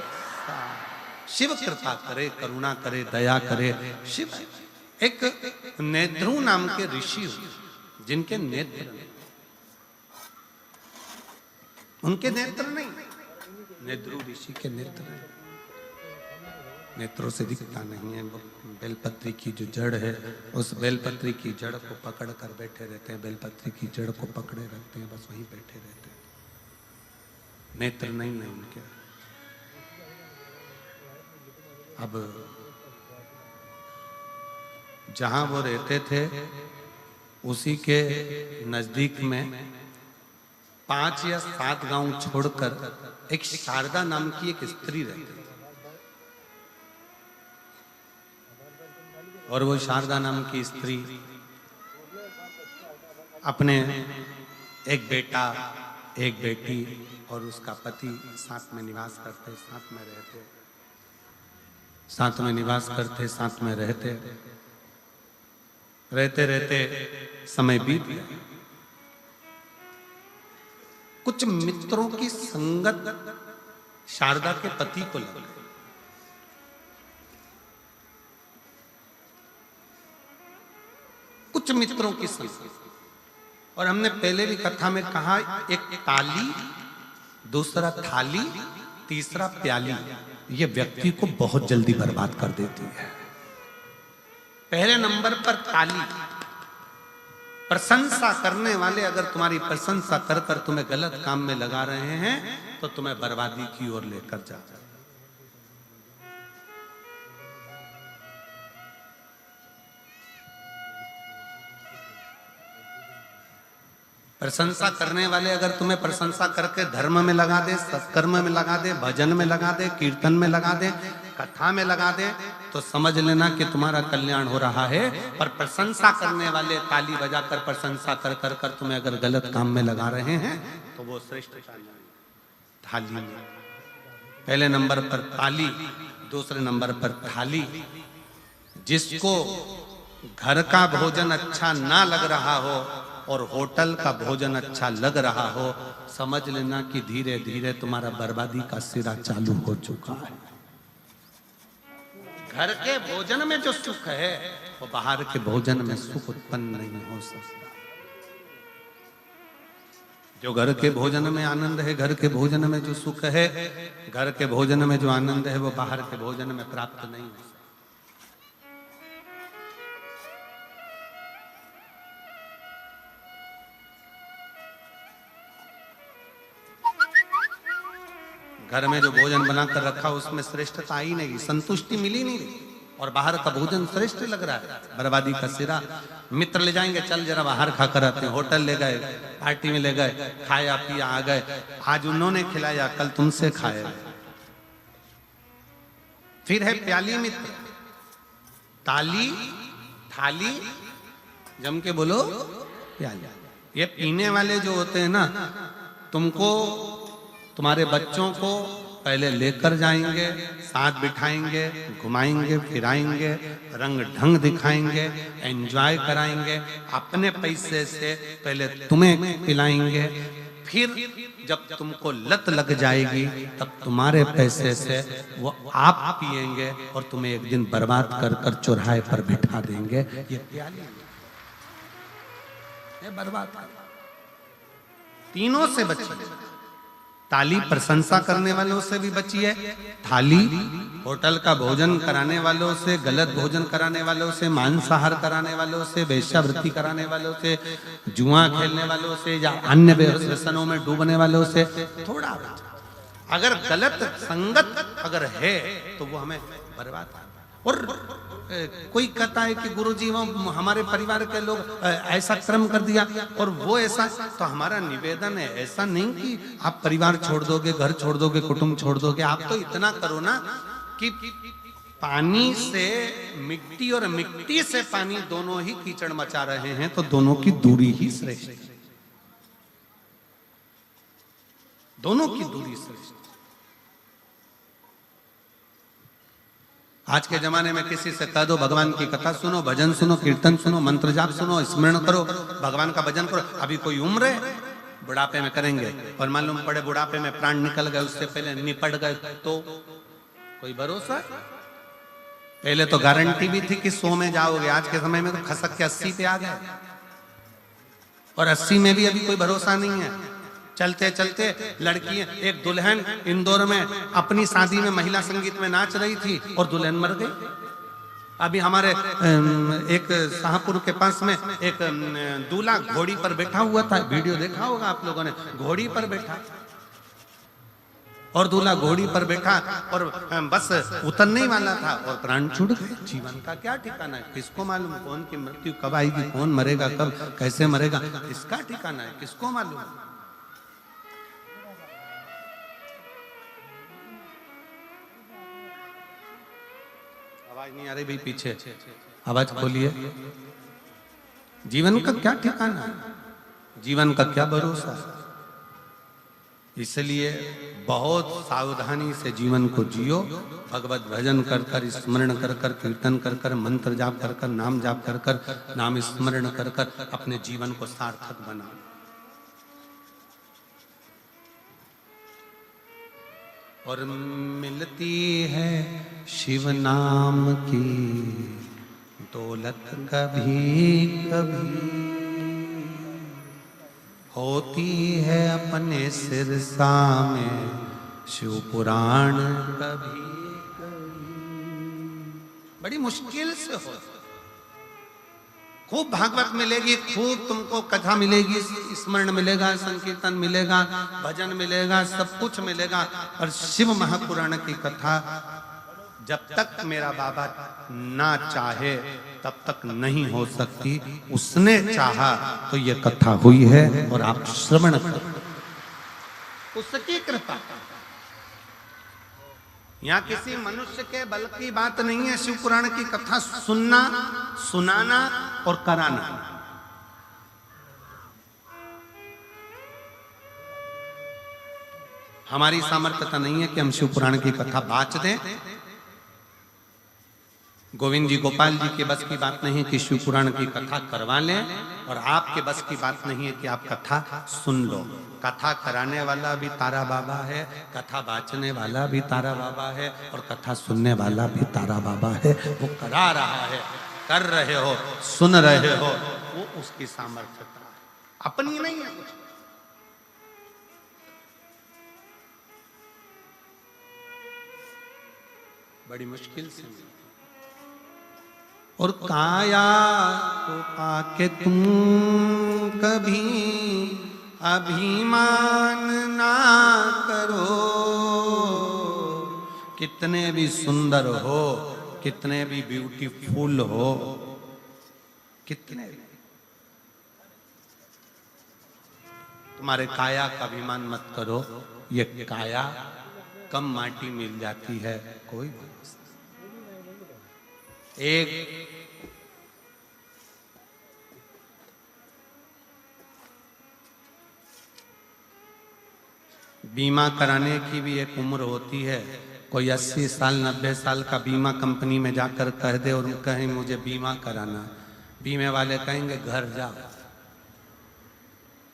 शिव कृपा करे, करुणा करे, दया करे। शिव एक नेत्रु नाम के ऋषि जिनके नेत्र, उनके नेत्र नहीं, नेत्रु ऋषि के नेत्र नहीं, नेत्रों से दिखता नहीं है। बेलपत्री की जो जड़ है, उस बेलपत्री की जड़ को पकड़ कर बैठे रहते हैं, बेलपत्री की जड़ को पकड़े रहते हैं, बस वहीं बैठे रहते हैं, नेत्र नहीं है उनके। अब जहां वो रहते थे उसी के नजदीक में 5 या 7 गांव छोड़कर एक शारदा नाम की एक स्त्री रहती थी। और वो शारदा नाम की स्त्री अपने एक बेटा, एक बेटी और उसका पति साथ में निवास करते, साथ में रहते, साथ में निवास करते, साथ में रहते रहते रहते समय बीत गया। कुछ मित्रों की संगत शारदा के पति को लग गई। कुछ मित्रों की संगत, और हमने पहले भी कथा में कहा, एक ताली, दूसरा थाली, तीसरा प्याली, ये व्यक्ति को बहुत जल्दी बर्बाद कर देती है। पहले नंबर पर ताली, प्रशंसा करने वाले अगर तुम्हारी प्रशंसा कर कर तुम्हें गलत काम में लगा रहे हैं तो तुम्हें बर्बादी की ओर लेकर जा। प्रशंसा करने वाले अगर तुम्हें प्रशंसा करके धर्म में लगा दे, सत्कर्म में लगा दे, भजन में लगा दे, कीर्तन में लगा दे, कथा में लगा दे, तो समझ लेना कि तुम्हारा कल्याण हो रहा है। पर प्रशंसा करने वाले ताली बजाकर प्रशंसा कर कर कर तुम्हें अगर गलत काम में लगा रहे हैं तो वो श्रेष्ठ थाली में पहले नंबर पर ताली, दूसरे नंबर पर थाली। जिसको घर का भोजन अच्छा ना लग रहा हो और होटल का भोजन अच्छा लग रहा हो, समझ लेना कि धीरे धीरे तुम्हारा बर्बादी का सिरा चालू हो चुका है। घर के भोजन में जो सुख है वो बाहर के भोजन में सुख उत्पन्न नहीं हो सकता। जो घर के भोजन में आनंद है, घर के भोजन में जो सुख है, घर के भोजन में जो आनंद है, वो बाहर के भोजन में प्राप्त नहीं हो सकता। घर में जो भोजन बनाकर रखा उसमें श्रेष्ठता आई नहीं, संतुष्टि मिली नहीं, और बाहर का भोजन श्रेष्ठ लग रहा है, बर्बादी का सिरा। मित्र ले जाएंगे, चल जरा बाहर खा कर आते हैं, होटल ले गए, पार्टी में ले गए, खाया पिया आ गए, आज उन्होंने खिलाया, कल तुमसे खाया। फिर है प्याली मित्र, ताली, थाली, जम के बोलो प्याली। ये पीने वाले जो होते हैं ना, तुमको तुम्हारे बच्चों को पहले लेकर जाएंगे, साथ बिठाएंगे, घुमाएंगे, फिराएंगे, रंग ढंग दिखाएंगे, एंजॉय कराएंगे, अपने पैसे से पहले तुम्हें पिलाएंगे, फिर जब तुमको लत लग जाएगी तब तुम्हारे पैसे से वो आप पिएंगे और तुम्हें एक दिन बर्बाद कर कर चौराहे पर बिठा देंगे। ये प्याली है, बर्बाद। तीनों से बचिए। ताली प्रशंसा करने वालों से भी बचिए, थाली होटल का भोजन कराने वालों से, गलत भोजन कराने वालों से, मांसाहार कराने वालों से, वेश्यावृत्ति कराने वालों से, जुआ खेलने वालों से या अन्य व्यसनों में डूबने वालों से थोड़ा। अगर गलत संगत अगर है तो वो हमें बर्बाद। और कोई कहता है कि गुरुजी हमारे परिवार के लोग ऐसा कर्म कर दिया और वो ऐसा, तो हमारा निवेदन है ऐसा नहीं कि आप परिवार छोड़ दोगे, घर छोड़ दोगे, कुटुंब छोड़ दोगे। आप तो इतना करो ना कि पानी से मिट्टी और मिट्टी से पानी दोनों ही कीचड़ मचा रहे हैं, तो दोनों की दूरी ही श्रेष्ठ है, दोनों की दूरी श्रेष्ठ। आज के जमाने में किसी से कह दो भगवान की कथा सुनो, भजन सुनो, कीर्तन सुनो, मंत्र जाप सुनो, स्मरण करो, भगवान का भजन करो। अभी कोई उम्र है, बुढ़ापे में करेंगे और मालूम पड़े बुढ़ापे में प्राण निकल गए, उससे पहले निपट गए, तो कोई भरोसा? पहले तो गारंटी भी थी कि 100 में जाओगे, आज के समय में तो खसक के 80 पे आ गए, और 80 में भी अभी कोई भरोसा नहीं है। चलते चलते लड़की, एक दुल्हन इंदौर में अपनी शादी में महिला संगीत में नाच रही थी और दुल्हन मर गई। अभी हमारे एक शाहपुर के पास में एक दूल्हा घोड़ी पर बैठा हुआ था, वीडियो देखा होगा आप लोगों ने, घोड़ी पर बैठा और दूल्हा घोड़ी पर बैठा और बस उतरने ही वाला था और प्राण छूट गए। जीवन का क्या ठिकाना है, किसको मालूम कौन की मृत्यु कब आएगी, कौन मरेगा कब, कैसे मरेगा, इसका ठिकाना है, किसको मालूम। आवाज नहीं आ रही भाई, पीछे आवाज खोलिए। जीवन का क्या ठिकाना है, जीवन का क्या भरोसा। इसलिए बहुत सावधानी से जीवन को जियो। भगवत भजन कर कर, स्मरण कर कर, कीर्तन कर कर, मंत्र जाप कर कर, नाम जाप कर कर, नाम स्मरण कर कर अपने जीवन को सार्थक बनाओ। और मिलती है शिव नाम की दौलत कभी कभी, होती है अपने सिरसा में शिव पुराण कभी कभी। बड़ी मुश्किल से हो। खूब भागवत मिलेगी, खूब तुमको कथा मिलेगी, स्मरण मिलेगा, संकीर्तन मिलेगा, भजन मिलेगा, सब कुछ मिलेगा, और शिव महापुराण की कथा जब तक मेरा बाबा ना चाहे तब तक नहीं हो सकती। उसने चाहा तो ये कथा हुई है और आप श्रवण करो, उसकी कृपा। यहाँ किसी मनुष्य के बल की बात नहीं है। शिव पुराण की कथा सुनना, सुनाना और कराना, हमारी सामर्थ्यता नहीं है कि हम शिव पुराण की कथा बाच दें। गोविंद जी, गोपाल जी के बस की बात नहीं कि शिव पुराण की कथा करवा लें, और आपके बस की बात नहीं है कि आप कथा सुन लो। कथा कराने वाला भी तारा बाबा है, कथा बाचने वाला भी तारा बाबा है, और कथा सुनने वाला भी तारा बाबा है। वो करा रहा है, कर रहे हो, सुन रहे हो, वो उसकी सामर्थ्यता है, अपनी नहीं है कुछ। बड़ी मुश्किल से। और काया को पाके तुम कभी अभिमान ना करो। कितने भी सुंदर हो, कितने भी ब्यूटीफुल हो, कितने भी, तुम्हारे काया का अभिमान मत करो। ये काया कम माटी मिल जाती है, कोई बात। एक बीमा कराने की भी एक उम्र होती है। कोई 80 साल 90 साल का बीमा कंपनी में जाकर कह दे और कहें मुझे बीमा कराना, बीमे वाले कहेंगे घर जाओ,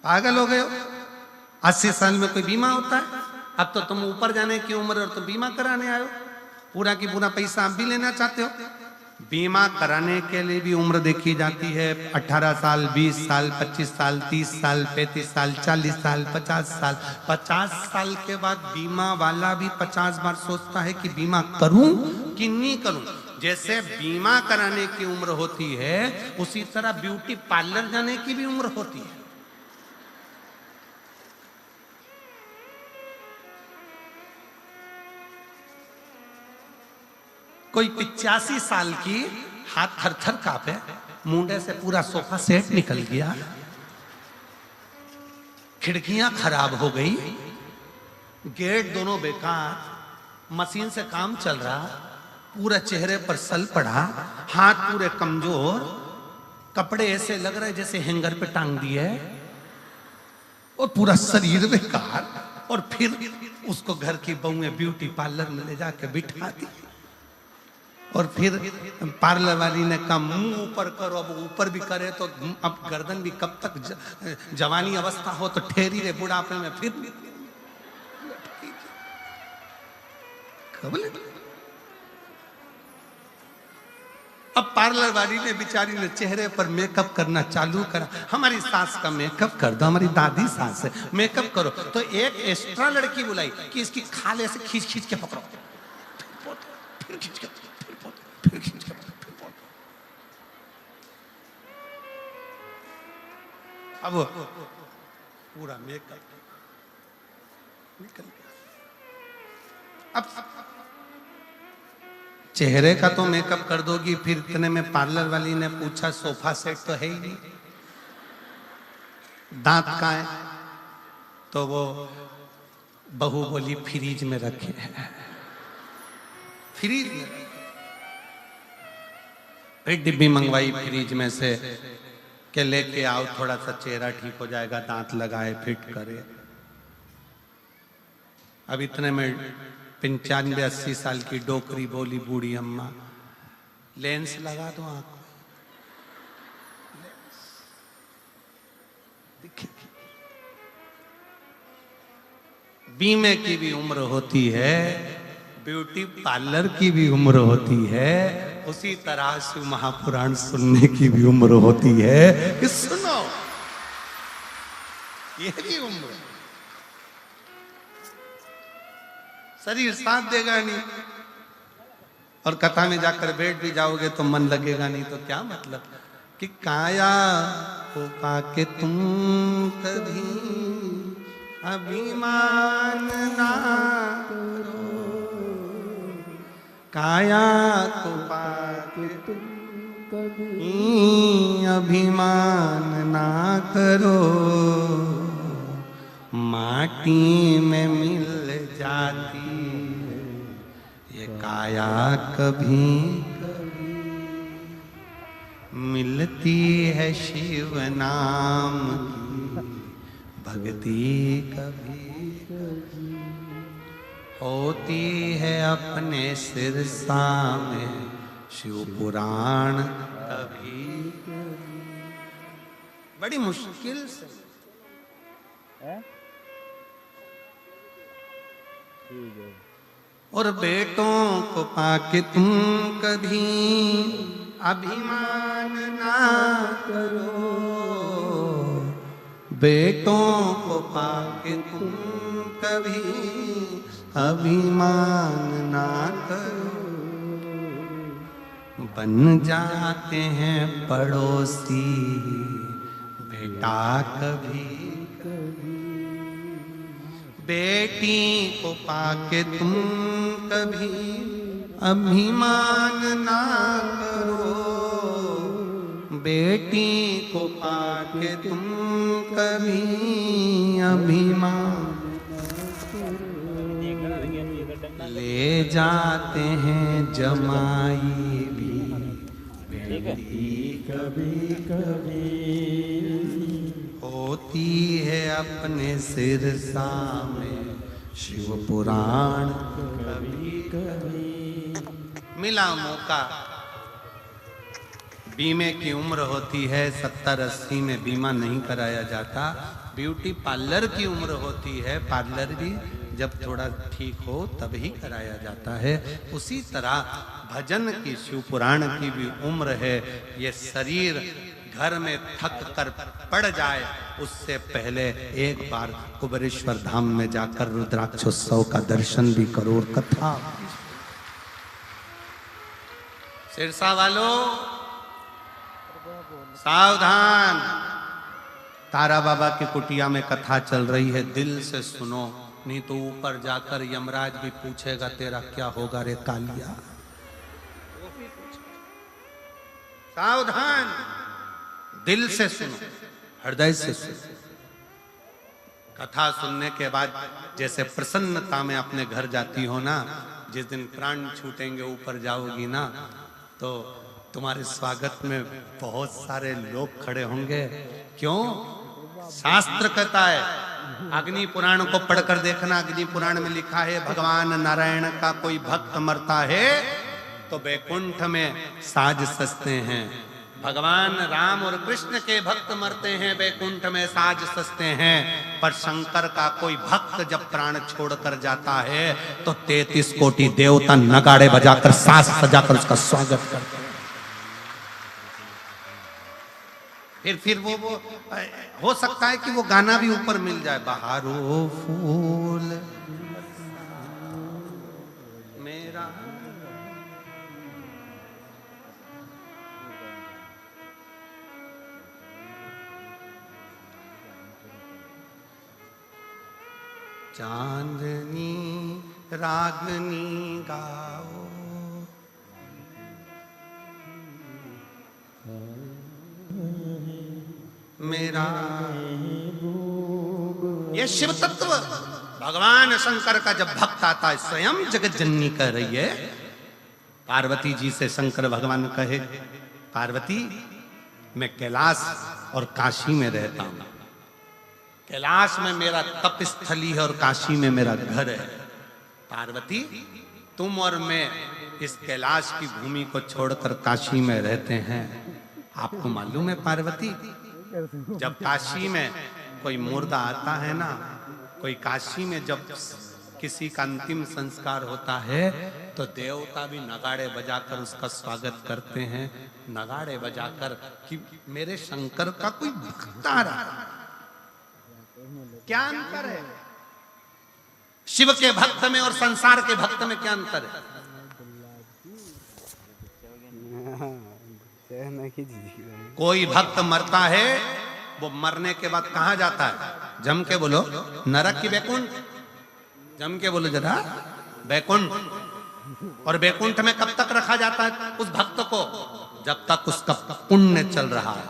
पागल हो गए हो, 80 साल में कोई बीमा होता है? अब तो तुम ऊपर जाने की उम्र और तुम बीमा कराने आए हो, पूरा की पूरा पैसा आप भी लेना चाहते हो। बीमा कराने के लिए भी उम्र देखी जाती है, 18 साल, 20 साल, 25 साल, 30 साल, 35 साल, 40 साल, 50 साल। 50 साल के बाद बीमा वाला भी 50 बार सोचता है कि बीमा करूं कि नहीं करूं। जैसे बीमा कराने की उम्र होती है, उसी तरह ब्यूटी पार्लर जाने की भी उम्र होती है। कोई 85 साल की, हाथ थर थर कांपे, मुंडे से पूरा सोफा सेट निकल गया, खिड़कियां खराब हो गई, गेट दोनों बेकार, मशीन से काम चल रहा, पूरा चेहरे पर सल पड़ा, हाथ पूरे कमजोर, कपड़े ऐसे लग रहे जैसे हैंगर पे टांग दिए, और पूरा शरीर बेकार। और फिर उसको घर की बहुएं ब्यूटी पार्लर में ले जाके बिठा दी, और फिर पार्लर वाली ने कहा मुंह ऊपर करो। अब ऊपर भी करे तो अब गर्दन भी कब तक, जवानी अवस्था हो तो ठहरी रहे, बुढ़ापे में फिर अब पार्लर वाली ने बेचारी ने चेहरे पर मेकअप करना चालू करा। हमारी सास का मेकअप कर दो, हमारी दादी सास है, मेकअप करो। तो एक एक्स्ट्रा लड़की बुलाई कि इसकी खाले से खींच खींच के पकड़ो, फिर खींच के, फिर खींच के, अब पूरा मेकअप निकल गया। अब चेहरे का तो मेकअप कर दोगी, फिर इतने में पार्लर वाली ने पूछा सोफा सेट तो है ही नहीं, दांत कहाँ है? तो वो बहू बोली फ्रीज में रखे हैं। फ्रीज में फिर डिब्बी मंगवाई फ्रीज में से के लेके आओ, थोड़ा सा चेहरा ठीक हो जाएगा, दांत लगाए फिट करे। अब इतने में 95-80 साल की डोकरी बोली बूढ़ी अम्मा, लेंस लगा दो आंख में। बीमे की भी उम्र होती है, ब्यूटी पार्लर की भी उम्र होती है, उसी तरह से महापुराण सुनने की भी उम्र होती है कि सुनो, ये भी उम्र। शरीर साथ देगा नहीं, और कथा में जाकर बैठ भी जाओगे तो मन लगेगा नहीं, तो क्या मतलब कि काया को पाके तुम कभी अभिमान ना करो, काया को पाके तुम कभी अभिमान ना करो, माटी में मिल जाती है ये काया कभी कभी, मिलती है शिव नाम की भक्ति कभी कभी, होती है अपने सिरसा में शिव पुराण कभी कभी। बड़ी मुश्किल से और बेटों को पाके तुम कभी अभिमान ना करो, बेटों को पाके तुम कभी अभिमान ना करो, बन जाते हैं पड़ोसी बेटा कभी कभी, बेटी को पाके तुम कभी अभिमान ना करो, बेटी को पाके तुम कभी अभिमान ले जाते हैं जमाई भी बेटी कभी कभी, होती है अपने सिरसा में शिव पुराण कभी कभी। मिला मौका, बीमे की उम्र होती है 70-80 में बीमा नहीं कराया जाता, ब्यूटी पार्लर की उम्र होती है, पार्लर भी जब थोड़ा ठीक हो तभी कराया जाता है। उसी तरह भजन की शिव पुराण की भी उम्र है। ये शरीर घर में थक कर पड़ जाए उससे पहले एक बार कुबेरेश्वर धाम में जाकर रुद्राक्षोत्सव का दर्शन भी करो और कथा। सिरसा वालों सावधान, तारा बाबा की कुटिया में कथा चल रही है, दिल से सुनो, नहीं तो ऊपर जाकर यमराज भी पूछेगा तेरा क्या होगा रे कालिया। सावधान, दिल से सुनो, हृदय से सुनो। कथा सुनने के बाद जैसे प्रसन्नता में अपने घर जाती हो ना, जिस दिन प्राण छूटेंगे ऊपर जाओगी ना, तो तुम्हारे स्वागत में बहुत सारे लोग खड़े होंगे। क्यों? शास्त्र कहता है, अग्नि पुराण को पढ़कर देखना, अग्नि पुराण में लिखा है भगवान नारायण का कोई भक्त मरता है तो बैकुंठ में साज सजते हैं, भगवान राम और कृष्ण के भक्त मरते हैं बैकुंठ में साज सजते हैं, पर शंकर का कोई भक्त जब प्राण छोड़कर जाता है तो 33 कोटि देवता नगाड़े बजाकर साज सजाकर उसका स्वागत करते हैं। फिर वो हो सकता है कि वो गाना भी ऊपर मिल जाए, बहारो फूल मेरा। चांदनी रागनी गाओ, मेरा ये शिव तत्व भगवान शंकर का जब भक्त आता है, स्वयं जगत जननी कह रही है पार्वती जी से, शंकर भगवान कहे पार्वती मैं कैलाश और काशी में रहता हूं, कैलाश में मेरा तप स्थली है और काशी में मेरा घर है। पार्वती तुम और मैं इस कैलाश की भूमि को छोड़कर काशी में रहते हैं। आपको मालूम है पार्वती, जब काशी में कोई मुर्दा आता है ना, कोई काशी में जब किसी का अंतिम संस्कार होता है तो देवता भी नगाड़े बजाकर उसका स्वागत करते हैं, नगाड़े बजाकर कि मेरे शंकर का कोई भक्त आ रहा है। क्या अंतर है शिव के भक्त में और संसार के भक्त में? क्या अंतर है? कोई भक्त मरता है, वो मरने के बाद कहां जाता है? जम के बोलो, नरक की बैकुंठ? जम के बोलो जरा, बैकुंठ। और बैकुंठ में कब तक रखा जाता है उस भक्त को? जब तक उसका पुण्य चल रहा है,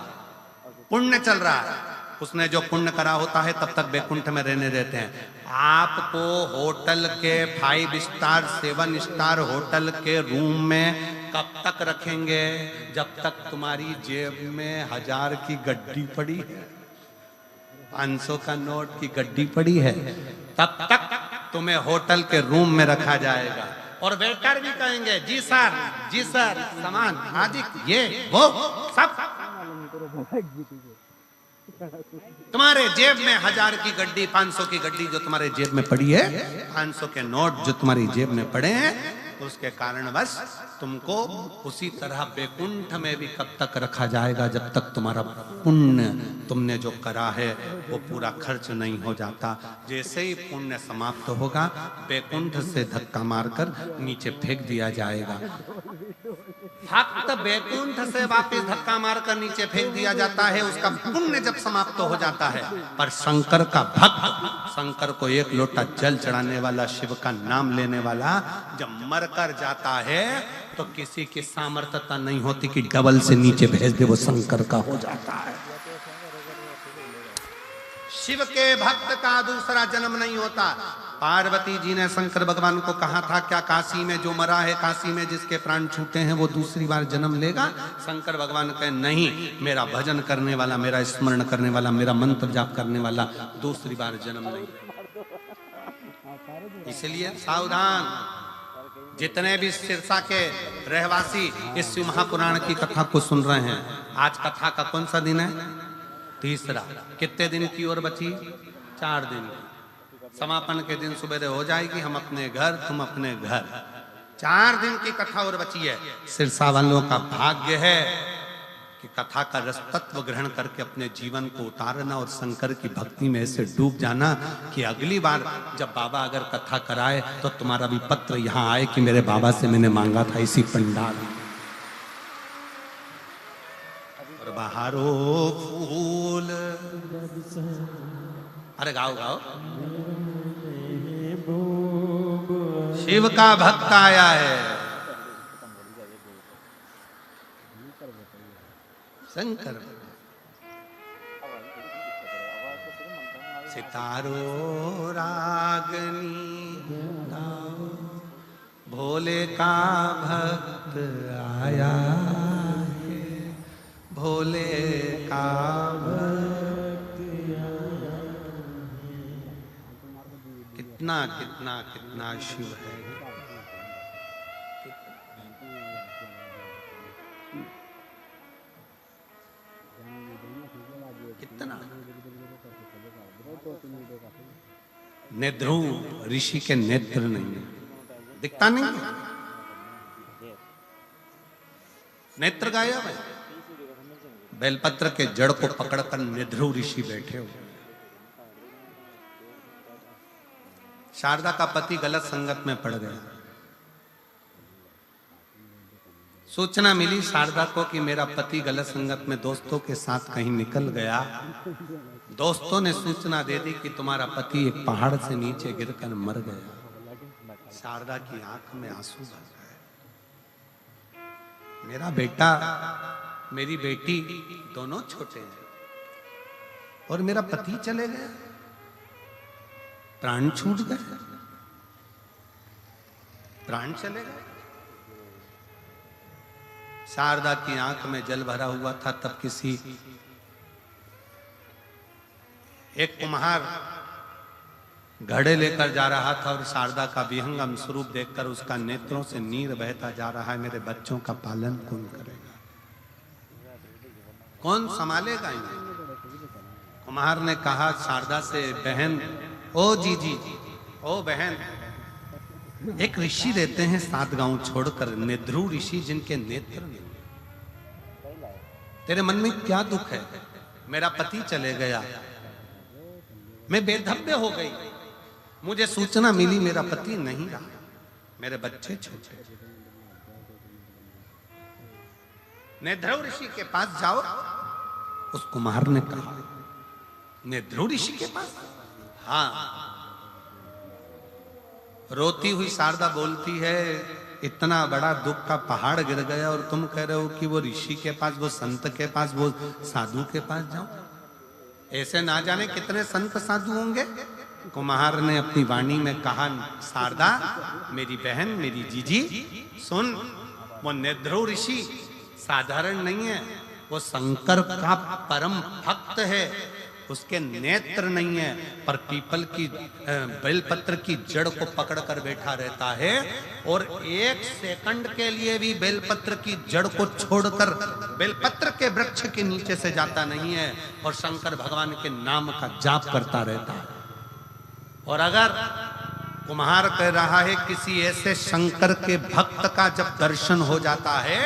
पुण्य चल रहा है, उसने जो पुण्य करा होता है तब तक बैकुंठ में रहने देते हैं। आपको होटल के 5 स्टार 7 स्टार होटल के रूम में कब तक रखेंगे? जब तक तुम्हारी जेब में 1000 की गड्डी पड़ी है, 500 का नोट की गड्डी पड़ी है, तब तक तुम्हें होटल के रूम में रखा जाएगा। और वेटर भी कहेंगे जी सर सामान आदि ये वो सब। तुम्हारे जेब में 1000 की गड्डी 500 की गड्डी जो तुम्हारे जेब में पड़ी है, 500 के नोट जो तुम्हारी जेब में पड़े हैं, उसके कारण बस तुमको उसी तरह बैकुंठ में भी कब तक रखा जाएगा जब तक तुम्हारा पुण्य तुमने जो करा है वो पूरा खर्च नहीं हो जाता। जैसे ही पुण्य समाप्त होगा बैकुंठ से धक्का मारकर नीचे फेंक दिया जाएगा। भक्त बैकुंठ से वापस धक्का मारकर नीचे फेंक दिया जाता है, उसका पुण्य जब समाप्त हो जाता है। पर शंकर का भक्त, शंकर को 1 लोटा जल चढ़ाने वाला, शिव का नाम लेने वाला जब मर कर जाता है तो किसी की सामर्थ्यता नहीं होती कि डबल से नीचे भेज दे, वो शंकर का हो जाता है। शिव के भक्त का दूसरा जन्म नहीं होता। पार्वती जी ने शंकर भगवान को कहा था क्या काशी में जो मरा है, काशी में जिसके प्राण छूटे हैं वो दूसरी बार जन्म लेगा? शंकर भगवान कहे नहीं, मेरा भजन करने वाला, मेरा स्मरण करने वाला, मेरा मंत्र जाप करने वाला दूसरी बार जन्म नहीं। इसलिए सावधान, जितने भी सिरसा के रहवासी इस शिव महापुराण की कथा को सुन रहे हैं, आज कथा का कौन सा दिन है? तीसरा। कितने दिन की ओर बची? 4 दिन। समापन के दिन सुबह हो जाएगी, हम अपने घर, तुम अपने घर। 4 दिन की कथा और बची है। सिरसा वालों का भाग्य है कि कथा का रस तत्व ग्रहण करके अपने जीवन को उतारना और शंकर की भक्ति में ऐसे डूब जाना कि अगली बार जब बाबा अगर कथा कराए तो तुम्हारा भी पत्र यहाँ आए कि मेरे बाबा से मैंने मांगा था इसी पंडाल। और बहारो फूल, अरे गाओ गाओ। शिव का भक्त आया है, शंकर। सितारो रागनी गाओ, भोले का भक्त आया है, भोले का भक्त आया है। कितना कितना कितना शिव है। कितना नेध्रुव ऋषि के नेत्र नहीं है, दिखता नहीं है, नेत्र गायब है। बेलपत्र के जड़ को पकड़कर निध्रुव ऋषि बैठे हुए। शारदा का पति गलत संगत में पड़ गया। सूचना मिली शारदा को कि मेरा पति गलत संगत में दोस्तों के साथ कहीं निकल गया। दोस्तों ने सूचना दे दी कि तुम्हारा पति एक पहाड़ से नीचे गिरकर मर गया। शारदा की आंख में आंसू भर गए। मेरा बेटा, मेरी बेटी दोनों छोटे हैं और मेरा पति चले गए, प्राण छूट गए, प्राण चले गए। शारदा की आंख में जल भरा हुआ था। तब किसी एक कुम्हार घड़े लेकर जा रहा था और शारदा का विहंगम स्वरूप देखकर उसका नेत्रों से नीर बहता जा रहा है। मेरे बच्चों का पालन कौन करेगा, कौन संभालेगा इन्हें? कुम्हार ने कहा शारदा से, बहन, ओ जीजी, ओ बहन, एक ऋषि रहते हैं 7 गांव छोड़कर, निध्रुव ऋषि, जिनके नेत्र नहीं। तेरे मन में क्या दुख है? मेरा पति चले गया, मैं बेधब्य हो गई, मुझे सूचना मिली मेरा पति नहीं रहा, मेरे बच्चे छोटे। निध्रुव ऋषि के पास जाओ, उस कुम्हार ने कहा। निध्रुव ऋषि के पास? हाँ। रोती हुई शारदा बोलती है, इतना बड़ा दुख का पहाड़ गिर गया और तुम कह रहे हो कि वो ऋषि के पास, वो संत के पास, वो साधु के पास जाओ? ऐसे ना जाने कितने संत साधु होंगे। कुम्हार ने अपनी वाणी में कहा, शारदा मेरी बहन, मेरी जीजी, सुन, वो निध्रुव ऋषि साधारण नहीं है, वो शंकर का परम भक्त है। उसके नेत्र नहीं है, पर पीपल की बेलपत्र की जड़ को पकड़कर बैठा रहता है और 1 सेकंड के लिए भी बेलपत्र की जड़ को छोड़कर बेलपत्र के वृक्ष के नीचे से जाता नहीं है और शंकर भगवान के नाम का जाप करता रहता है। और अगर कुम्हार कह रहा है किसी ऐसे शंकर के भक्त का जब दर्शन हो जाता है,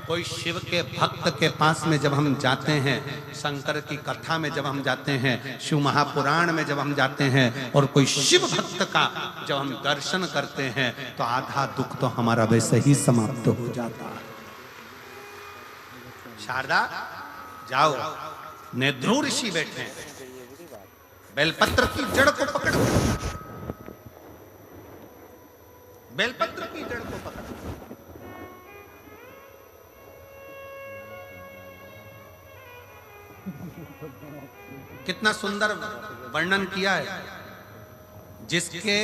कोई शिव के भक्त के पास में जब हम जाते हैं, शंकर की कथा में जब हम जाते हैं, शिव महापुराण में जब हम जाते हैं और कोई शिव भक्त का जब हम दर्शन करते हैं, तो आधा दुख तो हमारा वैसे ही समाप्त हो जाता है। शारदा जाओ, निध्रुव ऋषि बैठे हैं, बेलपत्र की जड़ को पकड़, बेलपत्र की जड़ को पकड़। कितना सुंदर वर्णन किया है। जिसके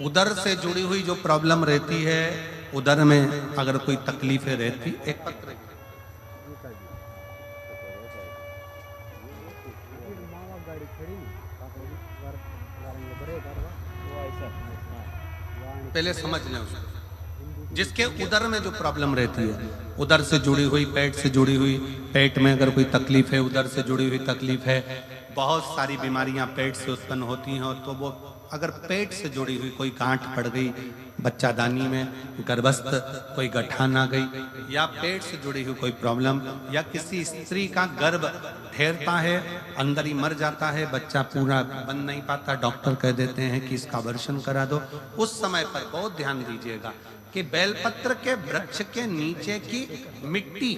उदर से जुड़ी हुई जो प्रॉब्लम रहती है, उदर में अगर कोई तकलीफें रहती, एक पत्र पहले समझ लें उसको। जिसके उदर में जो प्रॉब्लम रहती है, उदर से जुड़ी हुई, पेट से जुड़ी हुई, पेट में अगर कोई तकलीफ है, उदर से जुड़ी हुई तकलीफ है, बहुत सारी बीमारियां पेट से उत्पन्न होती हैं। तो वो अगर पेट से जुड़ी हुई कोई गांठ पड़ गई, बच्चादानी में गर्भस्थ कोई गठान आ गई, या पेट से जुड़ी हुई कोई प्रॉब्लम, या किसी स्त्री का गर्भ ठहरता है, अंदर ही मर जाता है, बच्चा पूरा बन नहीं पाता, डॉक्टर कह देते हैं कि इसका अबॉर्शन करा दो, उस समय पर बहुत ध्यान दीजिएगा कि बेलपत्र के वृक्ष के नीचे की मिट्टी,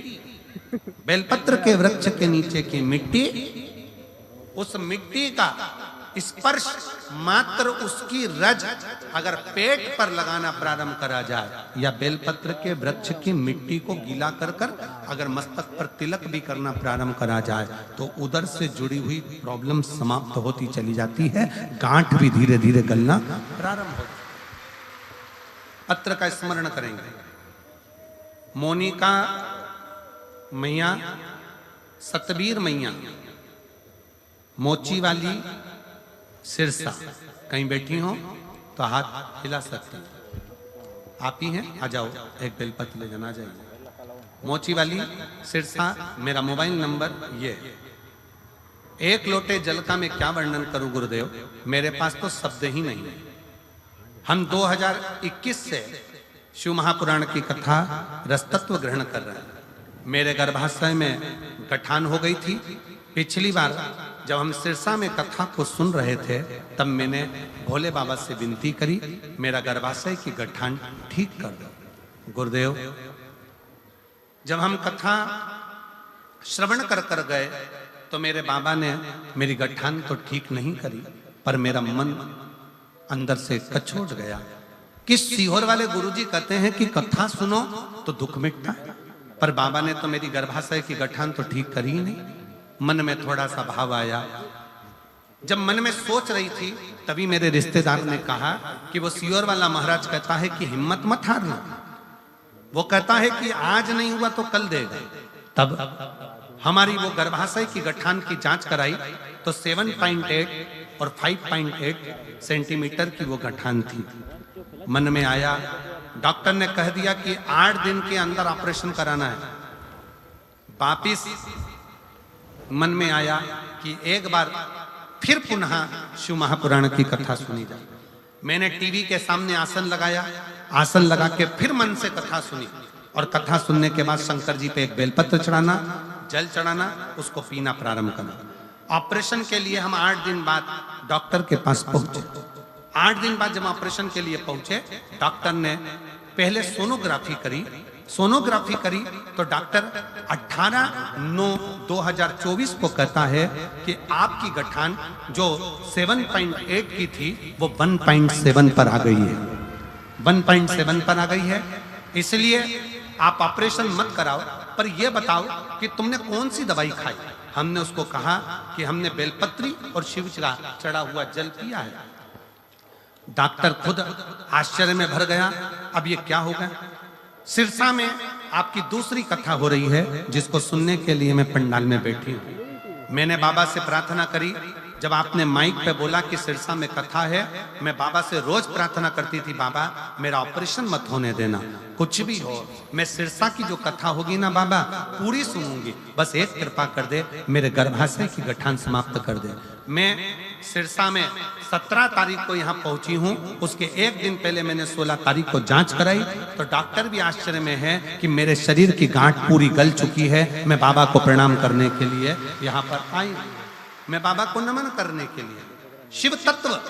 बेलपत्र के वृक्ष के नीचे की मिट्टी, उस मिट्टी का स्पर्श मात्र, उसकी रज अगर पेट पर लगाना प्रारंभ करा जाए, या बेलपत्र के वृक्ष की मिट्टी को गीला कर कर अगर मस्तक पर तिलक भी करना प्रारंभ करा जाए, तो उधर से जुड़ी हुई प्रॉब्लम समाप्त होती चली जाती है, गांठ भी धीरे धीरे गलना प्रारंभ होती। पत्र का स्मरण करेंगे। मोनिका मैया, सतबीर मैया, मोची वाली सिरसा, कहीं बैठी हो तो हाथ हिला सकते हैं। आप ही हैं, आ जाओ, एक बेलपत्र ले जाना, जाइए। मोची वाली सिरसा, मेरा मोबाइल नंबर ये। एक लोटे जल का मैं क्या वर्णन करूं गुरुदेव, मेरे पास तो शब्द ही नहीं है। हम 2021 से शिव महापुराण की कथा रसतत्व ग्रहण कर रहे हैं। मेरे गर्भाशय में गठान हो गई थी। पिछली बार जब हम सिरसा में कथा को सुन रहे थे तब मैंने भोले बाबा से विनती करी, मेरा गर्भाशय की गठान ठीक कर दो। गुरुदेव, जब हम कथा श्रवण कर कर गए तो मेरे बाबा ने मेरी गठान तो ठीक नहीं करी, पर मेरा मन अंदर से कचोट गया कि सीहोर वाले गुरुजी कहते हैं कि कथा सुनो तो दुख मिटता है, पर बाबा ने तो मेरी गर्भाशय की गठान तो ठीक करी ही नहीं। मन में थोड़ा सा भाव आया। जब मन में सोच रही थी तभी मेरे रिश्तेदार ने कहा कि वो सीहोर वाला महाराज कहता है कि हिम्मत मत हारना, वो कहता है कि आज नहीं हुआ तो कल देगा। तब हमारी वो गर्भाशय की गठान की जांच कराई तो 7.8 और 5.8 सेंटीमीटर की वो गठान थी। मन में आया, डॉक्टर ने कह दिया कि 8 दिन के अंदर ऑपरेशन कराना है। वापिस मन में आया कि एक बार फिर पुनः शिव महापुराण की कथा सुनी जाए। मैंने टीवी के सामने आसन लगाया, आसन लगा के फिर मन से कथा सुनी, और कथा सुनने के बाद शंकर जी पे एक बेलपत्र चढ़ाना, जल चढ़ाना, उसको पीना प्रारंभ करना। ऑपरेशन के लिए हम 8 दिन बाद डॉक्टर के पास पहुंचे। 8 दिन बाद जब ऑपरेशन के लिए पहुंचे, डॉक्टर ने पहले सोनोग्राफी करी। सोनोग्राफी करी तो डॉक्टर 18/9/2024 को कहता है कि आपकी गठान जो 7.8 की थी वो 1.7 पर आ गई है, 1.7 पर आ गई है। इसलिए आप ऑपरेशन मत कराओ, पर यह बताओ कि तुमने कौन सी दवाई खाई। हमने उसको कहा कि हमने बेलपत्री और शिव का चढ़ा हुआ जल पिया है। डॉक्टर खुद आश्चर्य में भर गया, अब ये क्या होगा। सिरसा में आपकी दूसरी कथा हो रही है जिसको सुनने के लिए मैं पंडाल में बैठी हूं। मैंने बाबा से प्रार्थना करी, जब आपने माइक पे बोला कि सिरसा में कथा है, मैं बाबा से रोज प्रार्थना करती थी, बाबा मेरा ऑपरेशन मत होने देना, कुछ भी हो मैं सिरसा की जो कथा होगी ना बाबा पूरी सुनूंगी, बस एक कृपा कर दे, मेरे गर्भाशय की गठान समाप्त कर दे। मैं सिरसा में 17 तारीख को यहाँ पहुंची हूँ, उसके एक दिन पहले मैंने 16 तारीख को जांच कराई तो डॉक्टर भी आश्चर्य में है कि मेरे शरीर की गांठ पूरी गल चुकी है। मैं बाबा को प्रणाम करने के लिए यहाँ पर आई, मैं बाबा को नमन करने के लिए। शिव तत्व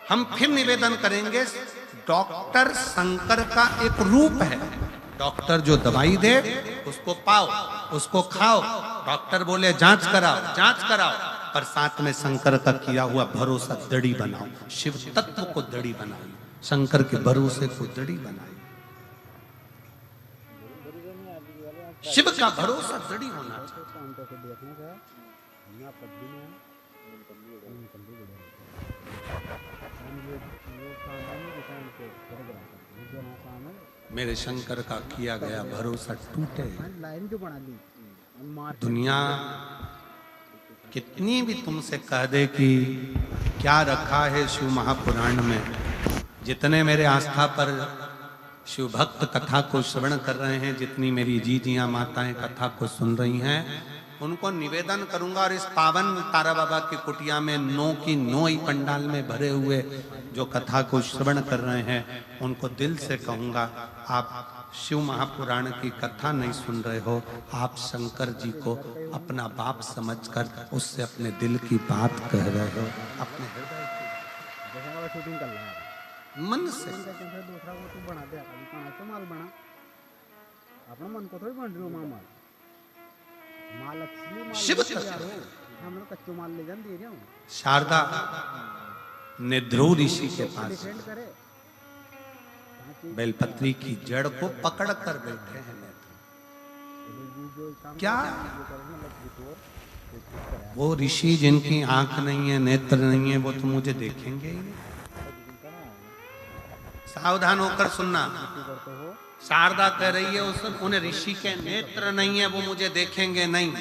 हम फिर निवेदन करेंगे, डॉक्टर शंकर का एक रूप है। डॉक्टर जो दवाई दे उसको पाओ, उसको खाओ। डॉक्टर बोले जांच कराओ, जांच कराओ, पर साथ में शंकर का किया हुआ भरोसा दड़ी बनाओ। शिव तत्व को दड़ी बनाई, शंकर के भरोसे को दड़ी बनाई। शिव का भरोसा दड़ी होना चाहिए। मेरे शंकर का किया गया भरोसा टूटे। दुनिया कितनी भी तुमसे कह दे कि क्या रखा है शिव महापुराण में, जितने मेरे आस्था पर शिव भक्त कथा को श्रवण कर रहे हैं, जितनी मेरी जीजियां माताएं कथा को सुन रही हैं, उनको निवेदन करूंगा और इस पावन तारा बाबा की कुटिया में 9 की 9 ही पंडाल में भरे हुए जो कथा को श्रवण कर रहे हैं उनको दिल से कहूंगा, आप शिव महापुराण की कथा नहीं सुन रहे हो, आप शंकर जी को अपना बाप समझकर उससे अपने दिल की बात कह रहे हो, अपने हृदय की मन से। शिव शारदा ने ध्रुव ऋषि के पास बेलपत्री की जड़ को पकड़ कर बैठे हैं। क्या वो ऋषि जिनकी आंख नहीं है, नेत्र नहीं है, वो तो मुझे देखेंगे ही नहीं। सावधान होकर सुनना, शारदा कह रही है उन्हें ऋषि के नेत्र नहीं है, वो मुझे देखेंगे नहीं।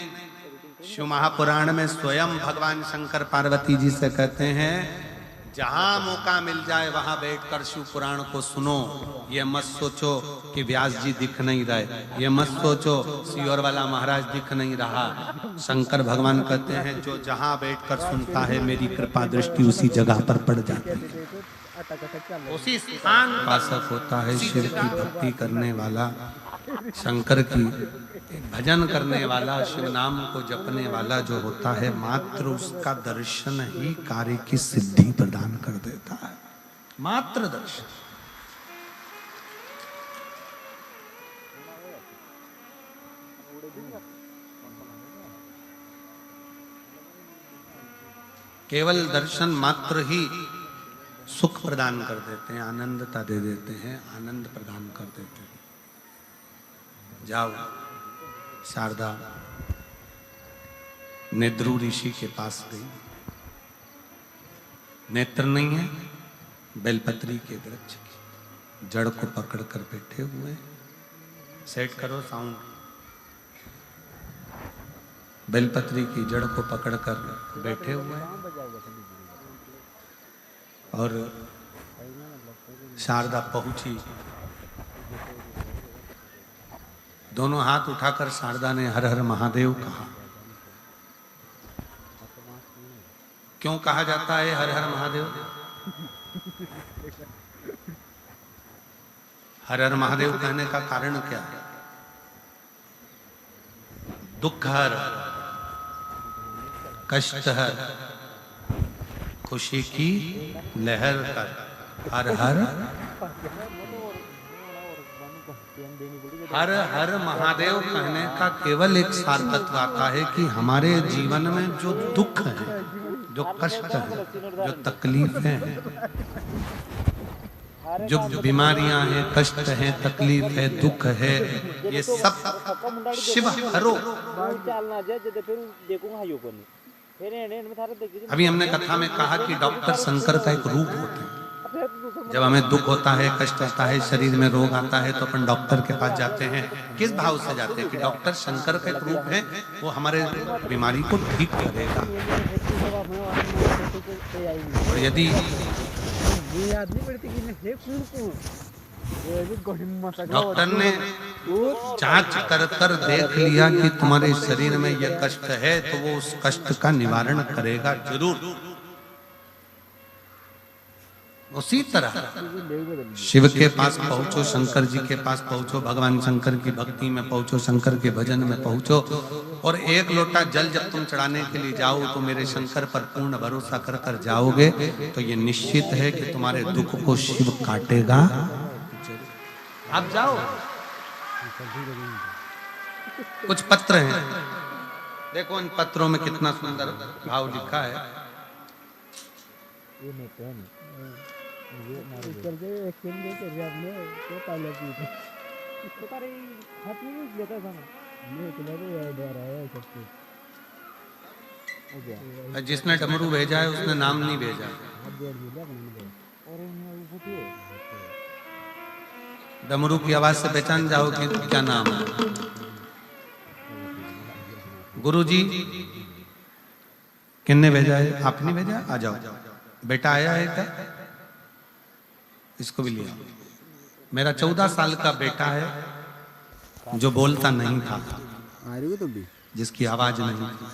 शिव महापुराण में स्वयं भगवान शंकर पार्वती जी से कहते हैं, जहां मौका मिल जाए वहां बैठकर शिव पुराण को सुनो। ये मत सोचो कि व्यास जी दिख नहीं रहे, ये मत सोचो सीहोर वाला महाराज दिख नहीं रहा। शंकर भगवान कहते हैं जो जहां बैठकर सुनता है मेरी कृपा दृष्टि उसी जगह पर पड़ जाती है, उसी स्थान उपासक होता है शिव की भक्ति करने वाला। शंकर की भजन करने वाला, शिव नाम को जपने वाला जो होता है, मात्र उसका दर्शन ही कार्य की सिद्धि प्रदान कर देता है। मात्र दर्शन। केवल दर्शन मात्र ही सुख प्रदान कर देते हैं, आनंदता दे देते हैं, आनंद प्रदान कर देते हैं। जाओ, शारदा नेद्रु ऋषि के पास गई। नेत्र नहीं है, बेलपत्री के वृक्ष की जड़ को पकड़कर बैठे हुए। सेट करो साउंड। बेलपत्री की जड़ को पकड़कर बैठे हुए और शारदा पहुंची। दोनों हाथ उठाकर शारदा ने हर हर महादेव कहा। क्यों कहा जाता है हर हर महादेव? हर हर महादेव कहने का कारण क्या है? दुख हर, कष्ट हर, खुशी की लहर कर। हर हर हर हर महादेव कहने का केवल एक सार्थत्व आता है कि हमारे जीवन में जो दुख है, जो कष्ट है, जो तकलीफें हैं, जो बीमारियां हैं, कष्ट हैं, तकलीफ है, दुख है, ये सब शिव हरो। अभी हमने कथा में कहा कि डॉक्टर शंकर का एक रूप होता है। जब हमें दुख होता है, कष्ट होता है, शरीर में रोग आता है, तो अपन डॉक्टर के पास जाते हैं। किस भाव से जाते हैं कि डॉक्टर शंकर का एक रूप है, वो हमारे बीमारी को ठीक करेगा। और यदि डॉक्टर ने जांच कर कर देख लिया कि तुम्हारे शरीर में यह कष्ट है, तो वो उस कष्ट का निवारण करेगा जरूर। उसी तरह शिव के पास पहुंचो, शंकर जी के पास पहुंचो, भगवान शंकर की भक्ति में पहुंचो, शंकर के भजन में पहुंचो, और एक लोटा जल जब तुम चढ़ाने के लिए जाओ तो मेरे शंकर पर पूर्ण भरोसा कर कर जाओगे, तो ये निश्चित है कि तुम्हारे दुख को शिव काटेगा। आप जाओ। कुछ पत्र हैं, देखो इन पत्रों में कितना सुंदर भाव लिखा है। जिसने डमरू भेजा है उसने नाम नहीं भेजा। डमरू की आवाज से पहचान जाओ कि क्या नाम है। गुरुजी किन्ने भेजा है? आपने भेजा? आ जाओ। बेटा आया है क्या? इसको भी लिया। मेरा 14 साल का बेटा है जो बोलता नहीं था, जिसकी आवाज नहीं थी।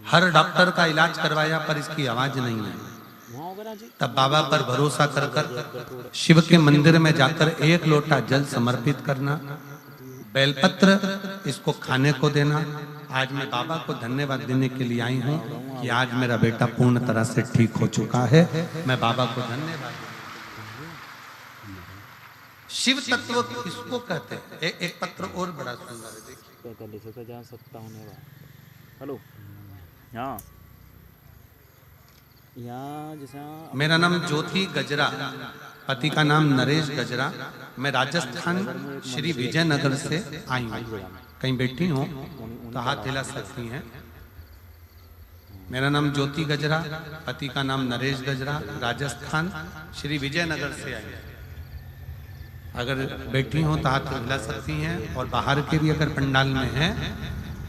हर डॉक्टर का इलाज करवाया पर इसकी आवाज नहीं आई। तब बाबा पर भरोसा कर कर शिव के मंदिर में जाकर एक लोटा जल समर्पित करना, बेलपत्र इसको खाने को देना। आज मैं बाबा को धन्यवाद देने के लिए आई हूँ कि आज मेरा बेटा पूर्ण तरह से ठीक हो चुका है। मैं बाबा को धन्यवाद। शिव तत्व किसको कहते हैं? एक पत्र और बड़ा सुंदर है, देखिए। हेलो, यहाँ जैसा मेरा नाम ज्योति गजरा, पति का नाम नरेश गजरा। मैं राजस्थान श्री विजयनगर से आई हूँ। कहीं बैठी हूँ तो हाथ हिला सकती हैं। मेरा नाम ज्योति गजरा, पति का नाम नरेश गजरा, राजस्थान श्री विजयनगर से आई। अगर बैठी हो तो हाथ हिला सकती हैं। और बाहर के भी अगर पंडाल में हैं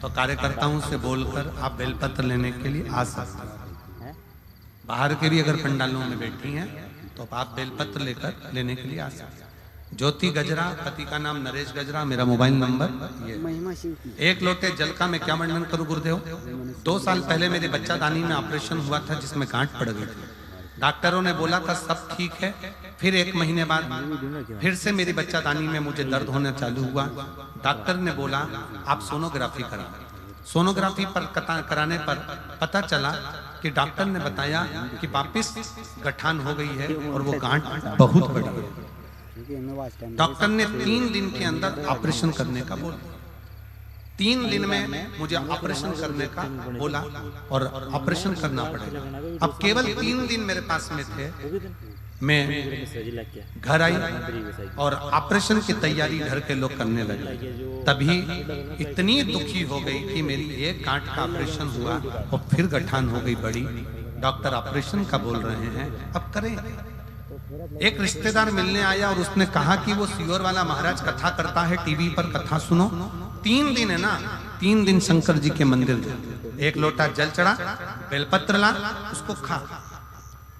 तो कार्यकर्ताओं से बोलकर आप बेलपत्र लेने के लिए आ सकते हैं। बाहर के भी अगर पंडालों में बैठी हैं तो आप बेलपत्र लेकर लेने के लिए आ सकते हैं। ज्योति गजरा, पति का नाम नरेश गजरा, मेरा मोबाइल नंबर ये। एक लोटे जल का मैं क्या वर्णन करूं गुरुदेव? 2 साल पहले मेरे बच्चा दानी में ऑपरेशन हुआ था जिसमें गांठ पड़ गई थी। डॉक्टरों ने बोला था सब ठीक है। फिर 1 महीने बाद फिर से मेरी बच्चादानी में मुझे दर्द होना चालू हुआ। डॉक्टर ने बोला आप सोनोग्राफी कराओ। सोनोग्राफी पर कराने पर पता चला कि डॉक्टर ने बताया कि वापिस गठान हो गई है और वो गांठ बहुत बड़ी है। डॉक्टर ने 3 दिन के अंदर ऑपरेशन करने का बोला। 3 दिन में मुझे ऑपरेशन करने का बोला और ऑपरेशन करना पड़ेगा। अब केवल 3 दिन मेरे पास में थे। मैं घर आई और ऑपरेशन की तैयारी घर के लोग करने लगे। तभी इतनी दुखी हो गई कि मेरी एक गांठ का ऑपरेशन हुआ और फिर गठान हो गई बड़ी। डॉक्टर ऑपरेशन का बोल रहे हैं, अब करें। एक रिश्तेदार मिलने आया और उसने कहा कि वो सियोर वाला महाराज कथा करता है, टीवी पर कथा सुनो। 3 दिन है ना, 3 दिन शंकर जी के मंदिर जा, 1 लोटा जल चढ़ा, बेलपत्र ला, उसको खा।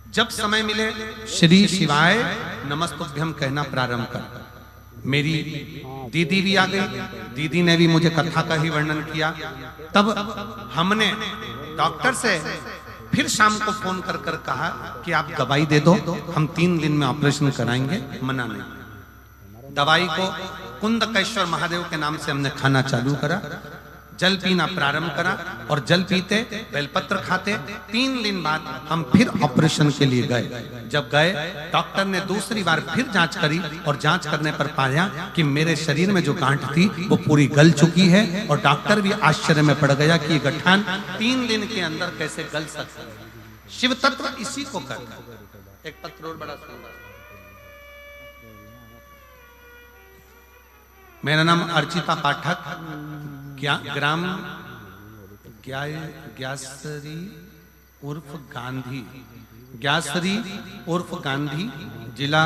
जब समय मिले श्री शिवाय नमस्तुभ्यम कहना प्रारंभ कर। मेरी दीदी भी आ गई। दीदी ने भी मुझे कथा का ही वर्णन किया। तब हमने डॉक्टर से फिर शाम को फोन कर कर कहा कि आप दवाई दे दो, हम 3 दिन में ऑपरेशन कराएंगे। मना नहीं। दवाई को कुंदकेश्वर महादेव के नाम से हमने खाना चालू करा, जल पीना प्रारंभ करा और जल पीते, बेलपत्र खाते। 3 दिन बाद हम फिर ऑपरेशन के लिए गए। जब गए डॉक्टर ने दूसरी बार फिर जांच करी और जांच करने पर पाया कि मेरे शरीर में जो गांठ थी वो पूरी गल चुकी है। और डॉक्टर भी आश्चर्य में पड़ गया कि ये गठान 3 दिन के अंदर कैसे गल सकता है। शिव तत्व इसी को कहते हैं। एक पत्र और बड़ा सुंदर। मेरा नाम अर्चिता पाठक, ग्राम ग्यासरी उर्फ गांधी, ग्यासरी उर्फ गांधी, जिला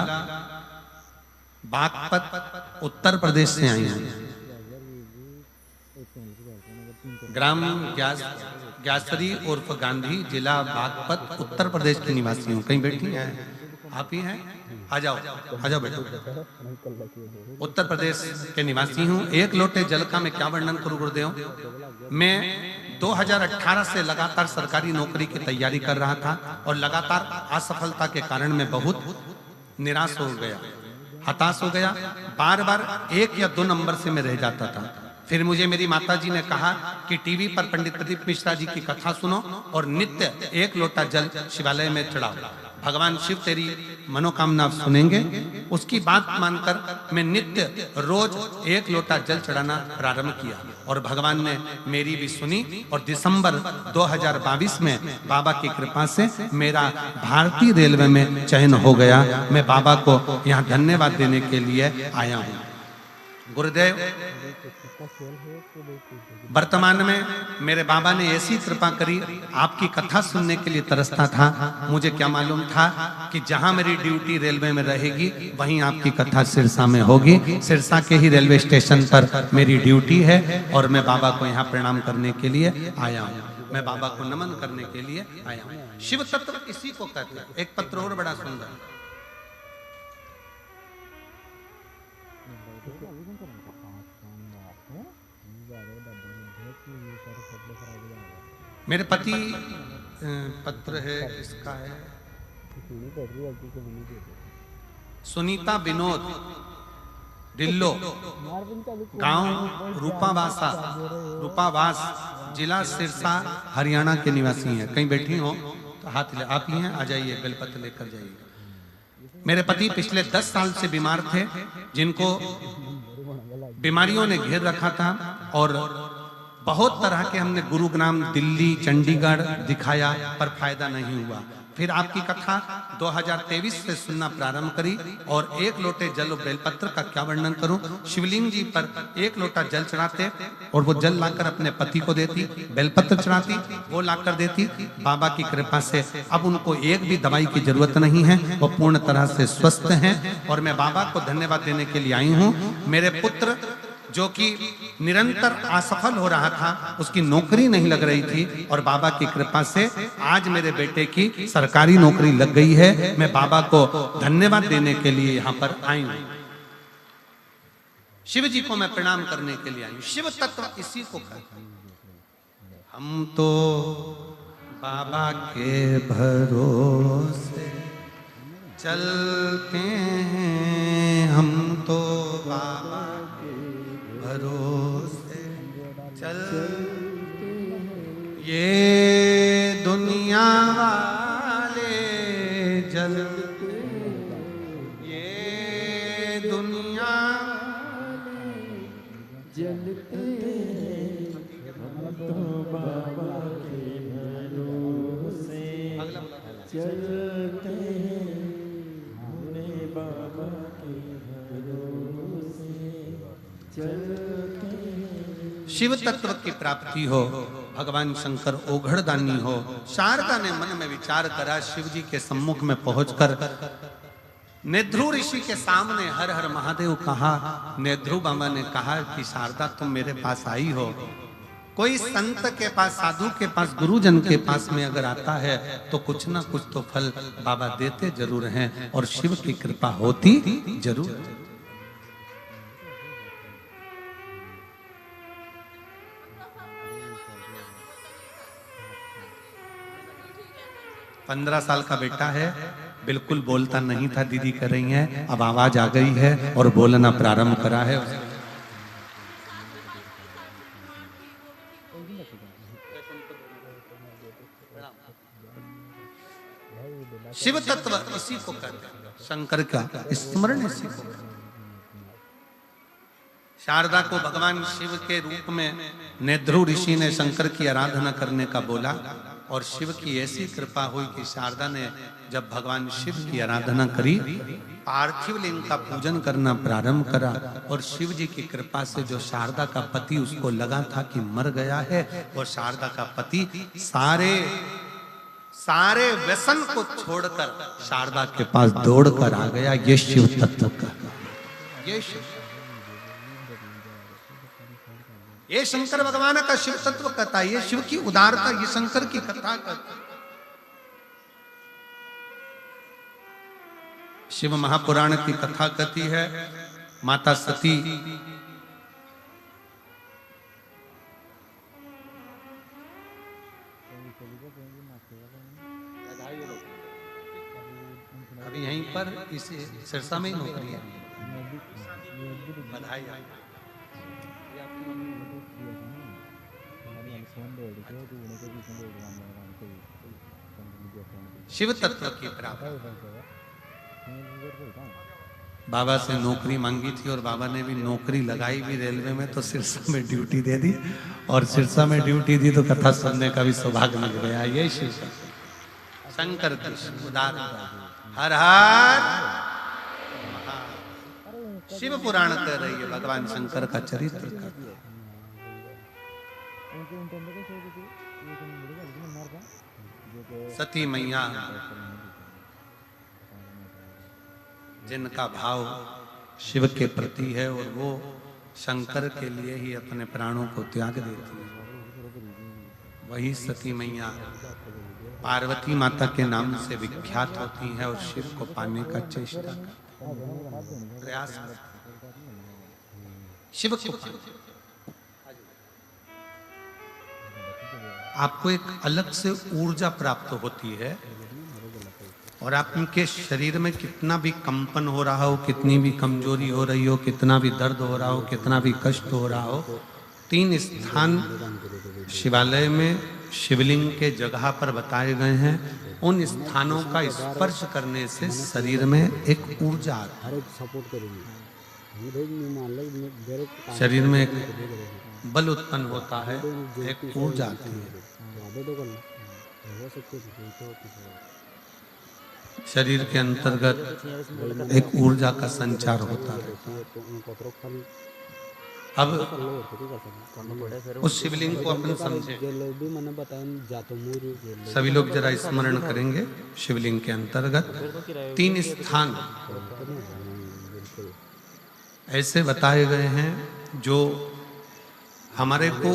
बागपत, उत्तर प्रदेश से आई हैं। ग्राम ग्यासरी उर्फ गांधी, जिला बागपत, उत्तर प्रदेश की निवासी हूँ। कहीं बैठी हैं? आप ही हैं? आ जाओ बेटो। उत्तर प्रदेश के निवासी हूँ। 1 लोटे जल का मैं क्या वर्णन करूँ गुरुदेव। मैं 2018 से लगातार सरकारी नौकरी की तैयारी कर रहा था और लगातार असफलता के कारण मैं बहुत निराश हो गया, हताश हो गया। बार बार 1 या 2 नंबर से मैं रह जाता था। फिर मुझे मेरी माताजी ने कहा कि टीवी पर पंडित प्रदीप मिश्रा जी की कथा सुनो और नित्य 1 लोटा जल शिवालय में चढ़ाओ, भगवान शिव तेरी मनोकामना सुनेंगे। उसकी बात मानकर मैं नित्य रोज 1 लोटा जल चढ़ाना प्रारंभ किया और भगवान ने मेरी भी सुनी। और दिसंबर 2022 में बाबा की कृपा से मेरा भारतीय रेलवे में चयन हो गया। मैं बाबा को यहाँ धन्यवाद देने के लिए आया हूँ। गुरुदेव, वर्तमान में मेरे बाबा ने ऐसी कृपा करी, आपकी कथा सुनने के लिए तरसता था। मुझे क्या मालूम था कि जहां मेरी ड्यूटी रेलवे में रहेगी वहीं आपकी कथा सिरसा में होगी। सिरसा के ही रेलवे स्टेशन पर मेरी ड्यूटी है और मैं बाबा को यहाँ प्रणाम करने के लिए आया हूँ। मैं बाबा को नमन करने के लिए आया हूँ। शिव तत्व इसी को कहते हैं। एक पत्र और बड़ा सुंदर। मेरे पति पत्र है, किसका है? सुनीता विनोद, डिल्लो, गांव रूपावास, जिला सिरसा, हरियाणा के निवासी हैं। कहीं बैठी हो तो हाथ ले। आप ही हैं? आ जाइए, बेलपत्र लेकर जाइए। मेरे पति पिछले 10 साल से बीमार थे, जिनको बीमारियों ने घेर रखा था और बहुत तरह के हमने गुरुग्राम, दिल्ली, चंडीगढ़ दिखाया पर फायदा नहीं हुआ। फिर आपकी कथा 2023 से सुनना प्रारंभ करी और 1 लोटे जल और बेलपत्र का क्या वर्णन करूं। शिवलिंग जी पर 1 लोटा जल चढ़ाते और वो जल लाकर अपने पति को देती, बेलपत्र चढ़ाती, वो लाकर देती। बाबा की कृपा से अब उनको एक भी दवाई की जरूरत नहीं है, वो पूर्ण तरह से स्वस्थ हैं और मैं बाबा को धन्यवाद देने के लिए आई हूँ। मेरे पुत्र जो कि निरंतर असफल हो रहा था, उसकी नौकरी नहीं लग रही थी और बाबा की कृपा से आज मेरे बेटे की सरकारी नौकरी लग गई है। मैं बाबा को धन्यवाद देने के लिए यहाँ पर आई हूँ। शिव जी को मैं प्रणाम करने के लिए आई हूँ। शिव तत्व इसी को कहते हैं। हम तो बाबा के भरोसे चलते हैं हम तो, बाबा के भरोसे चल, ये दुनिया वाले जलते, ये दुनिया जलते हम तो बाबा के भरोसे चलते हमने बाबा के भरोसे चलते। शिव तत्व की प्राप्ति हो, भगवान शंकर ओघड़दानी हो। शारदा ने मन में विचार करा, शिव जी के सम्मुख में पहुंचकर नेध्रु ऋषि के सामने हर हर महादेव कहा। नेध्रु बाबा ने कहा कि शारदा तुम मेरे पास आई हो, कोई संत के पास, साधु के पास, गुरुजन के पास में अगर आता है तो कुछ ना कुछ तो फल बाबा देते जरूर हैं और शिव की कृपा होती जरूर। 15 साल का बेटा है, बिल्कुल बोलता नहीं था, दीदी कर रही है, अब आवाज आ गई है और बोलना प्रारंभ करा है। शिव तत्व इसी को कहते हैं, शंकर का स्मरण इसी को। शारदा को भगवान शिव के रूप में नेध्रु ऋषि ने शंकर की आराधना करने का बोला और शिव की ऐसी कृपा हुई कि शारदा ने जब भगवान शिव की आराधना करी, पार्थिव लिंग का पूजन करना प्रारंभ करा और शिव जी की कृपा से जो शारदा का पति उसको लगा था कि मर गया है, वो शारदा का पति सारे व्यसन को छोड़कर शारदा के पास दौड़कर आ गया। ये शिव तत्व का, ये शंकर भगवान का शिव तत्व कहता है, ये शिव की उदारता, ये शंकर की कथा कहता है। शिव महापुराण की कथा कहती है, माता सती अभी यहीं पर इसे सिरसा में ही नौकरी है। बधाई। शिव तत्व की प्राप्ति। बाबा से नौकरी मांगी थी और बाबा ने भी नौकरी लगाई भी रेलवे में, तो सिरसा में ड्यूटी दे दी और सिरसा में ड्यूटी दी तो कथा सुनने का भी सौभाग्य मिल गया। ये शिव शंकर कृष्ण उदार हर हर। शिव पुराण कह रही है, भगवान शंकर का चरित्र करता है। सती मैया जिनका भाव शिव के प्रति है और वो शंकर के लिए ही अपने प्राणों को त्याग देती है, वही सती मैया पार्वती माता के नाम से विख्यात होती है और शिव को पाने का चेष्टा प्रयास शिव को आपको एक अलग से ऊर्जा प्राप्त होती है और आपके शरीर में कितना भी कंपन हो रहा हो, कितनी भी कमजोरी हो रही हो, कितना भी दर्द हो रहा हो, कितना भी कष्ट हो रहा हो, 3 स्थान शिवालय में शिवलिंग के जगह पर बताए गए हैं। उन स्थानों का स्पर्श करने से शरीर में एक ऊर्जा आती है, शरीर में एक बल उत्पन्न होता है, एक ऊर्जा आती है, शरीर के अंतर्गत एक ऊर्जा का संचार होता है। अब उस शिवलिंग को अपन समझे, सभी लोग जरा स्मरण करेंगे। शिवलिंग के अंतर्गत 3 स्थान ऐसे बताए गए हैं जो हमारे को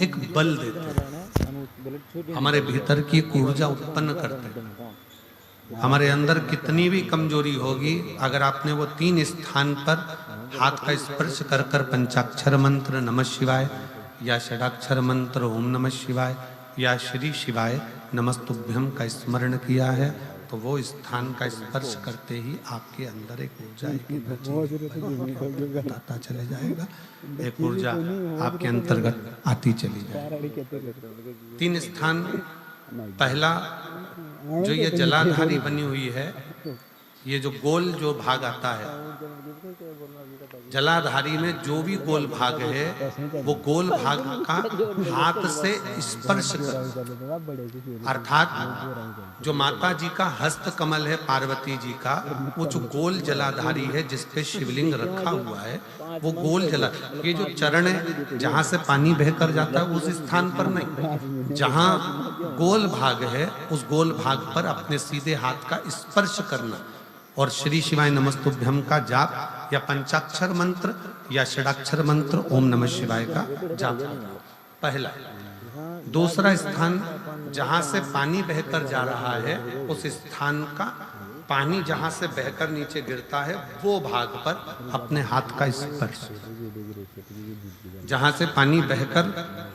एक बल देते हैं, हमारे भीतर की ऊर्जा उत्पन्न करते हैं। हमारे अंदर कितनी भी कमजोरी होगी, अगर आपने वो 3 स्थान पर हाथ का स्पर्श कर पंचाक्षर मंत्र नमः शिवाय या षडाक्षर मंत्र ओम नमः शिवाय या श्री शिवाय नमस्तुभ्यम का स्मरण किया है तो वो स्थान का स्पर्श करते ही आपके अंदर एक ऊर्जा बताता चले जाएगा, एक ऊर्जा आपके अंतर्गत आती चली जाएगी। 3 स्थान, पहला जो ये जलाधारी बनी हुई है, ये जो गोल जो भाग आता है, जलाधारी में जो भी गोल भाग है वो गोल भाग का हाथ से स्पर्श कर, अर्थात जो माता जी का हस्त कमल है पार्वती जी का, वो जो गोल जलाधारी है जिस पे शिवलिंग रखा हुआ है, वो गोल जला, ये जो चरण है जहां से पानी बहकर जाता है उस स्थान पर नहीं, जहां गोल भाग है उस गोल भाग पर अपने सीधे हाथ का स्पर्श करना और श्री शिवाय नमस्तुभ्यम का जाप या पंचाक्षर मंत्र या षडाक्षर मंत्र ओम नमः शिवाय का जाप करना, पहला। दूसरा स्थान, जहां से पानी बहकर जा रहा है उस स्थान का पानी जहां से बहकर नीचे गिरता है वो भाग पर अपने हाथ का स्पर्श, जहां से पानी बहकर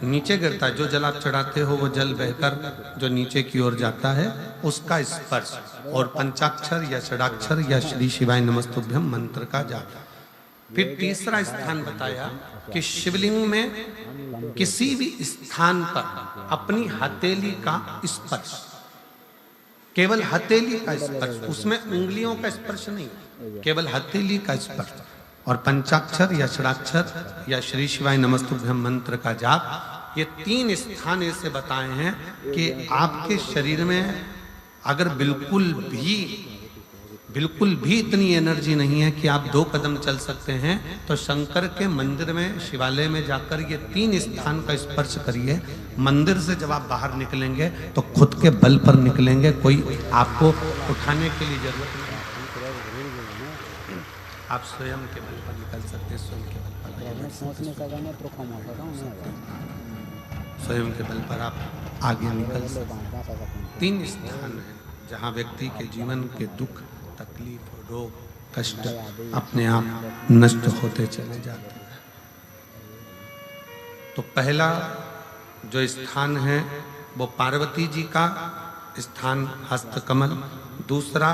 नीचे गिरता है, जो जल आप चढ़ाते हो वो जल बहकर जो नीचे की ओर जाता है उसका स्पर्श, और पंचाक्षर या षडाक्षर या श्री शिवाय नमस्तुभ्यम मंत्र का जाप। फिर तीसरा स्थान बताया कि शिवलिंग में किसी भी स्थान पर अपनी हथेली का स्पर्श, केवल हथेली का स्पर्श, उसमें उंगलियों का स्पर्श नहीं, केवल हथेली का स्पर्श, और पंचाक्षर या षडाक्षर या श्री शिवाय नमस्तुभ्यम मंत्र का जाप। ये 3 स्थान ऐसे बताए हैं कि आपके शरीर में अगर बिल्कुल भी इतनी एनर्जी नहीं है कि आप 2 कदम चल सकते हैं तो शंकर के मंदिर में, शिवालय में जाकर ये 3 स्थान का स्पर्श करिए। मंदिर से जब आप बाहर निकलेंगे तो खुद के बल पर निकलेंगे, कोई आपको उठाने के लिए जरूरत नहीं, आप स्वयं के बल पर निकल सकते हैं, स्वयं के बल पर स्वयं के बल पर आप आगे निकल सकते हैं। 3 स्थान है जहाँ व्यक्ति के जीवन के दुख, तकलीफ, रोग, कष्ट अपने आप नष्ट होते चले जाते हैं। तो पहला जो स्थान है वो पार्वती जी का स्थान हस्तकमल, दूसरा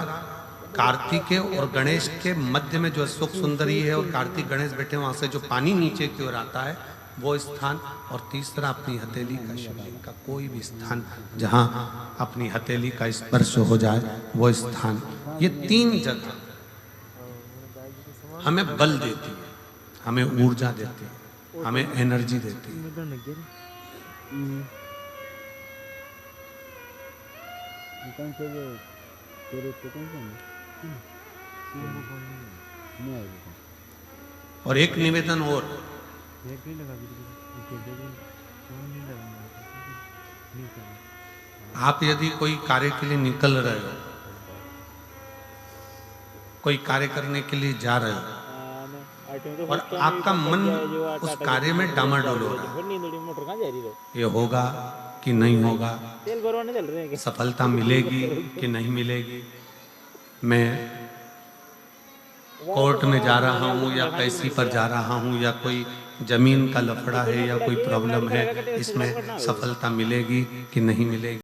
कार्तिकेय और गणेश के मध्य में जो अशोक सुंदरी है और कार्तिक गणेश बैठे वहां से जो पानी नीचे की ओर आता है वो स्थान, और तीसरा अपनी हथेली का, शिवलिंग का कोई भी स्थान जहां अपनी हथेली का स्पर्श हो जाए वो स्थान। ये 3 जगह हमें बल देती है, हमें ऊर्जा देती है, हमें एनर्जी देती है। और एक निवेदन और, आप यदि कोई कार्य के लिए निकल रहे हो, कोई कार्य करने के लिए जा रहे हो और आपका मन उस कार्य में डामाडोल हो रहा है, ये होगा कि नहीं होगा, सफलता मिलेगी कि नहीं मिलेगी, मैं कोर्ट में जा रहा हूँ या पैसे पर जा रहा हूँ या कोई जमीन का लफड़ा है या कोई प्रॉब्लम है, इसमें सफलता मिलेगी कि नहीं मिलेगी।